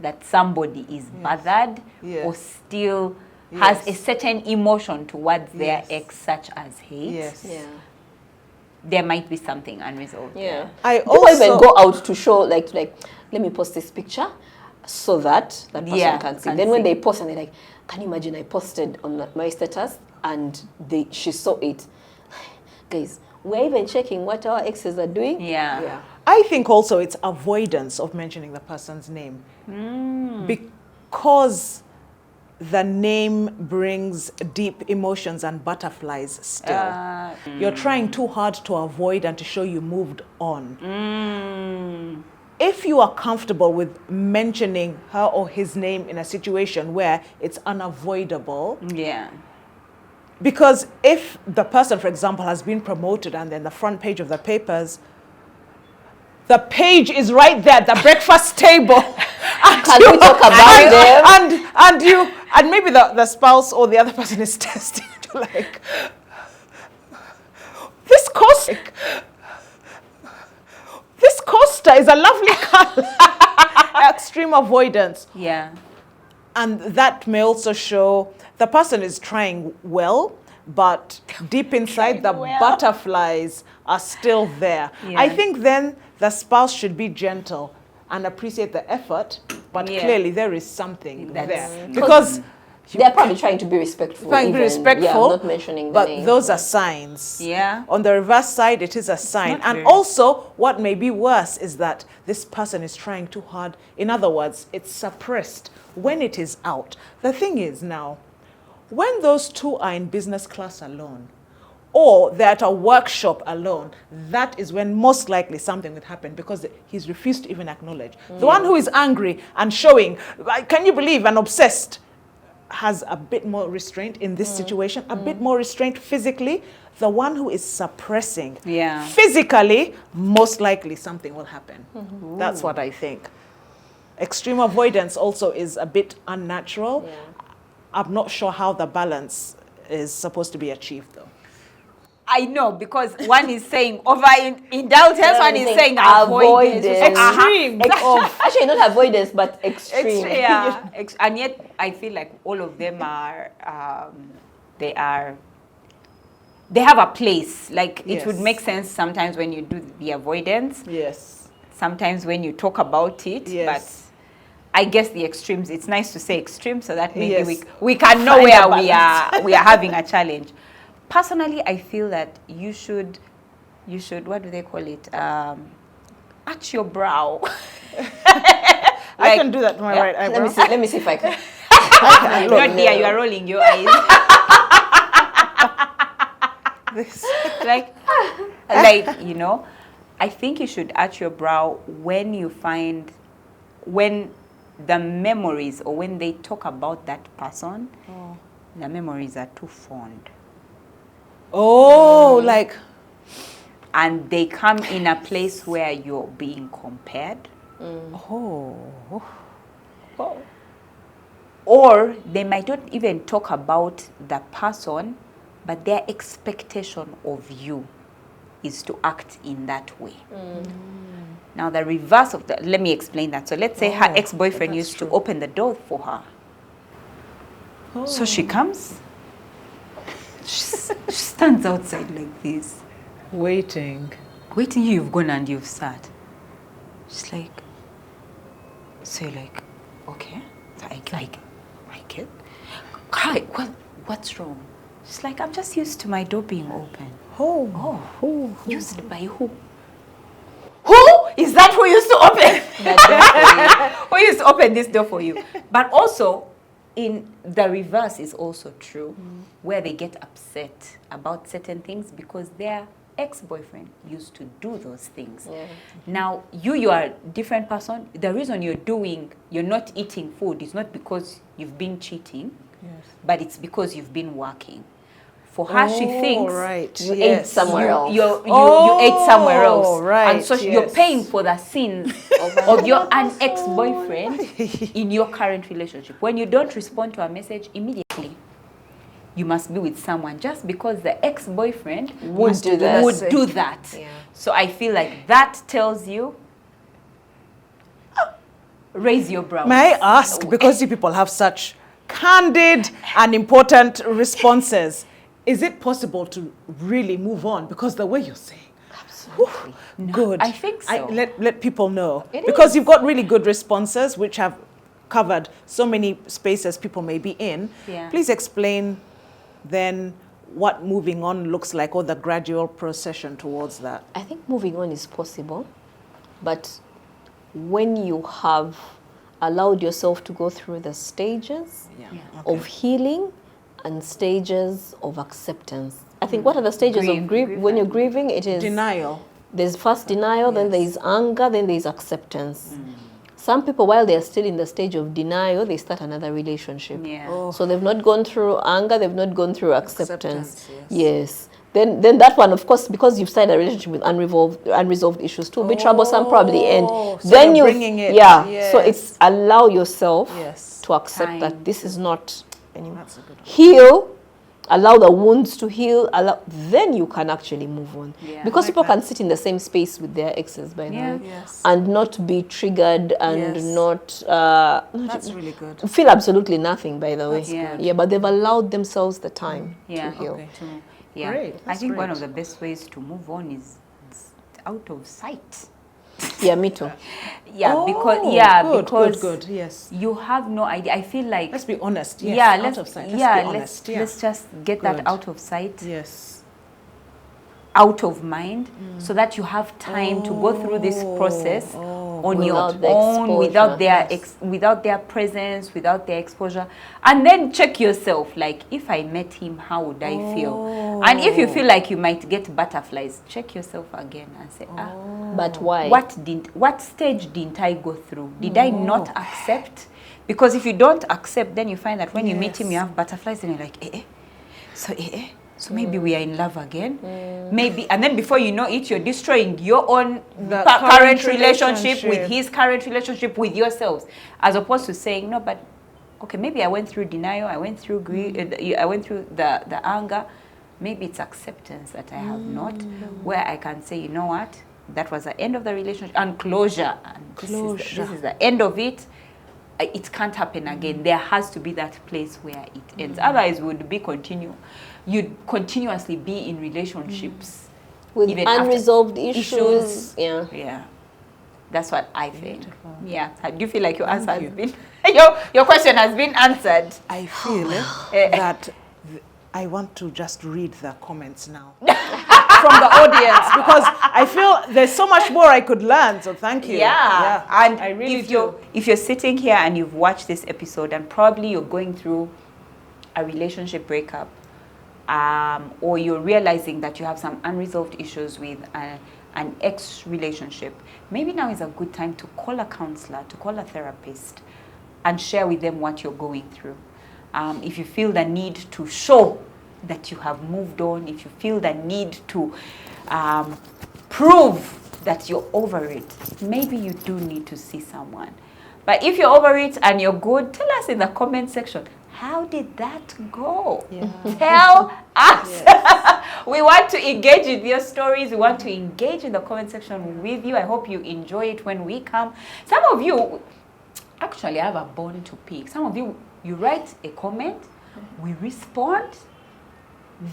Speaker 4: that somebody is bothered
Speaker 5: Yes.
Speaker 4: or still has
Speaker 5: Yes.
Speaker 4: a certain emotion towards their
Speaker 5: Yes.
Speaker 4: ex, such as hate,
Speaker 5: Yes.
Speaker 6: Yeah.
Speaker 4: there might be something unresolved.
Speaker 6: Yeah.
Speaker 5: I
Speaker 6: People even
Speaker 5: also-
Speaker 6: go out to show, like, let me post this picture so that that person
Speaker 4: Yeah,
Speaker 6: can see.
Speaker 4: can
Speaker 6: Then when
Speaker 4: see.
Speaker 6: they post and they're like, can you imagine I posted on my status and she saw it. Guys, we're even checking what our exes are doing.
Speaker 4: Yeah.
Speaker 5: I think also it's avoidance of mentioning the person's name. Because the name brings deep emotions and butterflies still. You're trying too hard to avoid and to show you moved on. If you are comfortable with mentioning her or his name in a situation where it's unavoidable,
Speaker 4: Yeah.
Speaker 5: because if the person, for example, has been promoted and then the front page of the papers, the page is right there, the breakfast table.
Speaker 6: Can we talk about them?
Speaker 5: And maybe the spouse or the other person is testing to like, this Costa is a lovely color. Extreme avoidance.
Speaker 4: Yeah.
Speaker 5: And that may also show the person is trying well, but deep inside the butterflies are still there.
Speaker 4: Yeah.
Speaker 5: I think then the spouse should be gentle and appreciate the effort, but
Speaker 4: Yeah.
Speaker 5: clearly there is something
Speaker 4: That's-
Speaker 5: there. Because
Speaker 6: They're probably trying to be respectful.
Speaker 5: trying to be
Speaker 6: even,
Speaker 5: respectful,
Speaker 6: Yeah, not mentioning the
Speaker 5: but
Speaker 6: name.
Speaker 5: those are signs.
Speaker 4: Yeah.
Speaker 5: On the reverse side, it is a sign.
Speaker 4: not
Speaker 5: And
Speaker 4: very-
Speaker 5: also, what may be worse is that this person is trying too hard. In other words, it's suppressed when it is out. The thing is now, when those two are in business class alone, or they're at a workshop alone, that is when most likely something would happen because he's refused to even acknowledge. The one who is angry and showing, can you believe, and obsessed, has a bit more restraint in this situation, a bit more restraint physically. The one who is suppressing physically, most likely something will happen. That's what I think. Extreme avoidance also is a bit unnatural.
Speaker 6: Yeah.
Speaker 5: I'm not sure how the balance is supposed to be achieved though.
Speaker 4: I know, because one is saying over-indulgence, one is saying
Speaker 6: avoidance.
Speaker 4: avoidance.
Speaker 5: Extreme.
Speaker 6: Actually, not avoidance, but extreme.
Speaker 4: Yeah. And yet, I feel like all of them are, they have a place. Like, it would
Speaker 5: Yes.
Speaker 4: make sense sometimes when you do the avoidance,
Speaker 5: Yes.
Speaker 4: sometimes when you talk about it,
Speaker 5: Yes.
Speaker 4: but I guess the extremes. It's nice to say extremes so that maybe
Speaker 5: Yes.
Speaker 4: we can know
Speaker 5: Find a
Speaker 4: where we are having a challenge. Personally, I feel that you should what do they call it? Arch your brow.
Speaker 5: I can do that to my right eyebrow.
Speaker 6: Let me see if I can.
Speaker 4: Not dear, you are rolling your eyes. like, you know, I think you should arch your brow when the memories or when they talk about that person, the memories are too fond.
Speaker 5: Oh, like.
Speaker 4: And they come in a place where you're being compared. Or they might not even talk about the person, but their expectation of you is to act in that way. Now the reverse of that, let me explain that. So let's say her ex-boyfriend used to open the door for her. So she comes, she stands outside like this.
Speaker 5: Waiting.
Speaker 4: You've gone and you've sat. She's like, so you're like, okay, so I get. Hi, what's wrong? She's like, I'm just used to my door being open. Used by who? Who? Is that who used to open? Who used to open this door for you? But also, in the reverse is also true, where they get upset about certain things because their ex-boyfriend used to do those things. Now, you are a different person. The reason you're not eating food is not because you've been cheating, but it's because you've been working. For her, she thinks
Speaker 6: you ate somewhere else.
Speaker 4: You ate somewhere else.
Speaker 5: Right,
Speaker 4: and so you're paying for the sins of your ex-boyfriend in your current relationship. When you don't respond to a message immediately, you must be with someone just because the ex-boyfriend would do that.
Speaker 6: Yeah.
Speaker 4: So I feel like that tells you, raise your brows.
Speaker 5: May I ask, because you people have such candid and important responses, is it possible to really move on? Because the way you're saying,
Speaker 6: Absolutely.
Speaker 5: good.
Speaker 4: I think so.
Speaker 5: Let people know.
Speaker 6: It
Speaker 5: because
Speaker 6: is.
Speaker 5: you've got really good responses, which have covered so many spaces people may be in.
Speaker 4: Yeah.
Speaker 5: Please explain then what moving on looks like, or the gradual procession towards that.
Speaker 6: I think moving on is possible, but when you have allowed yourself to go through the stages of healing and stages of acceptance. I think what are the stages of grief? When you're grieving, it is
Speaker 5: Denial.
Speaker 6: There's first denial, then there is anger, then there is acceptance. Some people, while they're still in the stage of denial, they start another relationship.
Speaker 4: Yeah.
Speaker 6: So they've not gone through anger, they've not gone through acceptance.
Speaker 5: Yes.
Speaker 6: Yes. Then that one, of course, because you've started a relationship with unresolved issues too, be troublesome, probably end.
Speaker 5: So
Speaker 6: Then
Speaker 5: you're
Speaker 6: you
Speaker 5: bringing it.
Speaker 6: So it's allow yourself
Speaker 5: Yes.
Speaker 6: to accept
Speaker 4: Time.
Speaker 6: that this is not anymore.
Speaker 5: That's a good one.
Speaker 6: Heal, allow the wounds to heal, then you can actually move on.
Speaker 4: Yeah.
Speaker 6: Because
Speaker 5: I like
Speaker 6: people
Speaker 5: that.
Speaker 6: can sit in the same space with their exes, by the way,
Speaker 5: Yes.
Speaker 6: and not be triggered and
Speaker 5: Yes.
Speaker 6: not
Speaker 5: That's really good.
Speaker 6: feel absolutely nothing, by the way.
Speaker 5: That's
Speaker 4: good.
Speaker 6: Yeah, but they've allowed themselves the time
Speaker 4: Yeah.
Speaker 6: to heal.
Speaker 5: Okay.
Speaker 4: Yeah.
Speaker 5: Great,
Speaker 4: I
Speaker 5: that's
Speaker 4: think one
Speaker 5: great.
Speaker 4: of the best ways to move on is out of sight.
Speaker 6: Yeah, me too.
Speaker 4: Yeah,
Speaker 5: Good,
Speaker 4: because
Speaker 5: good, yes.
Speaker 4: you have no idea. I feel like
Speaker 5: Let's be honest. Yes.
Speaker 4: yeah,
Speaker 5: out
Speaker 4: let's
Speaker 5: of sight.
Speaker 4: yeah,
Speaker 5: be honest.
Speaker 4: let's just get
Speaker 5: Good.
Speaker 4: that out of sight,
Speaker 5: Yes.
Speaker 4: out of mind, so that you have time to go through this process on your
Speaker 6: Without the
Speaker 4: own, without
Speaker 6: exposure.
Speaker 4: without their presence, without their exposure, and then check yourself. Like, if I met him, how would I feel? And if you feel like you might get butterflies, check yourself again and say,
Speaker 6: But why?
Speaker 4: what stage didn't I go through? Did I not accept? Because if you don't accept, then you find that when you meet him, you have butterflies, and you're like, so maybe we are in love again. Maybe, and then before you know it, you're destroying your own current relationship with his current relationship with yourselves, as opposed to saying, no, but okay, maybe I went through denial, I went through grief, I went through the anger. Maybe it's acceptance that I have not, where I can say, you know what, that was the end of the relationship, and closure. And this is the end of it. It can't happen again. There has to be that place where it ends. Otherwise, you'd continuously be in relationships
Speaker 6: with
Speaker 4: even after
Speaker 6: unresolved issues. Yeah.
Speaker 4: Yeah. That's what I think.
Speaker 5: Beautiful.
Speaker 4: Yeah. Do you feel like your answer
Speaker 5: you.
Speaker 4: has been your question has been answered?
Speaker 5: I feel that I want to just read the comments now from the audience because I feel there's so much more I could learn. So thank you.
Speaker 4: Yeah. And
Speaker 5: I really
Speaker 4: if you're sitting here and you've watched this episode and probably you're going through a relationship breakup, or you're realizing that you have some unresolved issues with an ex relationship, maybe now is a good time to call a counselor, to call a therapist, and share with them what you're going through. If you feel the need to show that you have moved on, if you feel the need to prove that you're over it, maybe you do need to see someone. But if you're over it and you're good, tell us in the comment section, how did that go?
Speaker 5: Yeah.
Speaker 4: Tell us. Yes. We want to engage with your stories. We want to engage in the comment section with you. I hope you enjoy it when we come. Some of you, actually, I have a bone to pick. Some of you, you write a comment, we respond,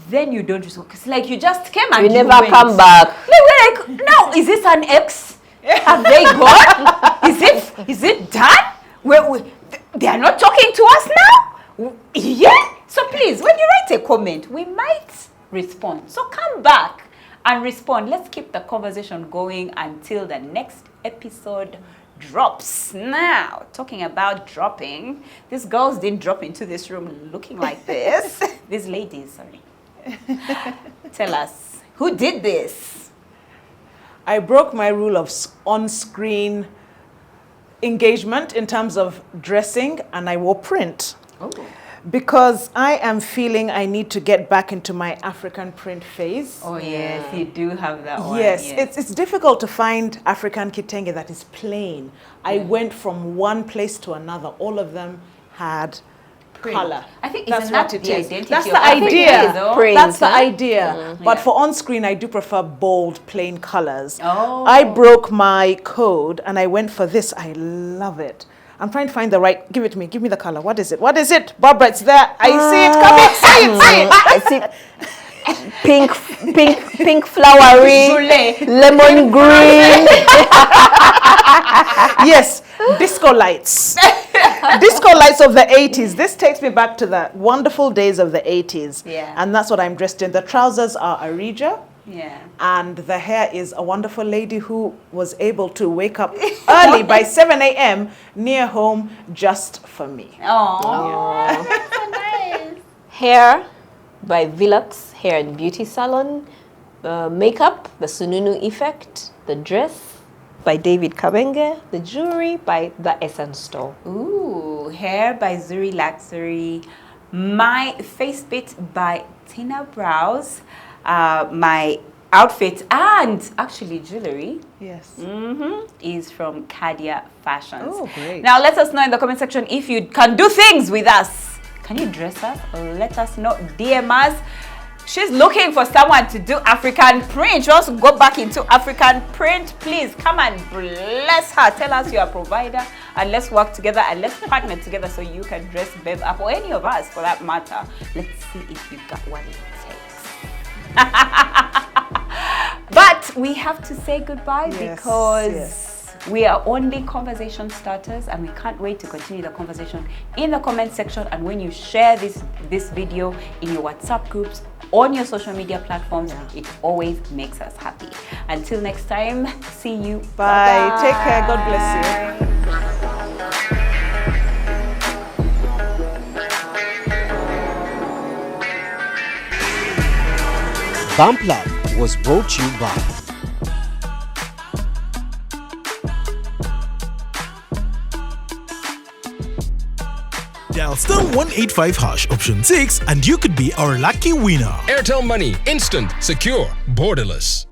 Speaker 4: then you don't respond. It's like you just came and
Speaker 6: You never
Speaker 4: went.
Speaker 6: come back.
Speaker 4: We're like, no, is this an ex? Have they gone? Is it done? They are not talking to us now? Yeah. So please, when you write a comment, we might respond. So come back and respond. Let's keep the conversation going until the next episode drops. Now, talking about dropping, these girls didn't drop into this room looking like this. These ladies, sorry. Tell us, who did this?
Speaker 5: I broke my rule of on-screen engagement in terms of dressing, and I wore print.
Speaker 4: Oh.
Speaker 5: Because I am feeling I need to get back into my African print phase.
Speaker 4: Oh yes, you do have that one.
Speaker 5: Yes, it's difficult to find African kitenge that is plain. I went from one place to another. All of them had color.
Speaker 4: I think
Speaker 5: that's
Speaker 4: isn't that
Speaker 5: what it
Speaker 4: the
Speaker 5: is.
Speaker 4: identity
Speaker 5: That's
Speaker 4: of
Speaker 5: the
Speaker 4: Africa,
Speaker 5: idea.
Speaker 4: though?
Speaker 6: Print,
Speaker 5: That's the
Speaker 6: huh?
Speaker 5: idea. But
Speaker 4: Yeah.
Speaker 5: for on screen, I do prefer bold, plain colors.
Speaker 4: Oh.
Speaker 5: I broke my code and I went for this. I love it. I'm trying to find the right. Give it to me. Give me the color. What is it? What is it? Barbara, it's there. I see it coming. See it. See it.
Speaker 6: I see pink flowery, lemon green.
Speaker 5: Yes, disco lights. Disco lights of the 80s. This takes me back to the wonderful days of the 80s.
Speaker 4: Yeah.
Speaker 5: And that's what I'm dressed in. The trousers are Arija.
Speaker 4: Yeah.
Speaker 5: And the hair is a wonderful lady who was able to wake up early by 7 a.m. near home just for me.
Speaker 4: Oh.
Speaker 6: Hair by Viluxe Hair and Beauty Salon. Makeup, the Sununu Effect. The dress by David Kabenge. The jewelry by the Essence Store.
Speaker 4: Ooh, hair by Zuri Luxury. My face bit by Tina Brows. My outfit and actually jewelry
Speaker 5: Yes.
Speaker 4: is from Cadia Fashions.
Speaker 5: Oh, great.
Speaker 4: Now let us know in the comment section if you can do things with us. Can you dress us? Let us know. DM us. She's looking for someone to do African print. She wants to go back into African print. Please come and bless her. Tell us you're a provider and let's work together and let's partner together so you can dress Bev up or any of us for that matter. Let's see if you got what it takes. But we have to say goodbye because we are only conversation starters and we can't wait to continue the conversation in the comment section. And when you share this video in your WhatsApp groups, on your social media platforms, it always makes us happy. Until next time, see you.
Speaker 5: Bye.
Speaker 4: Bye-bye.
Speaker 5: Take care. God bless you.
Speaker 1: Bump Lab was brought to you by
Speaker 2: Dial *185# option 6 and you could be our lucky winner.
Speaker 3: Airtel Money, instant, secure, borderless.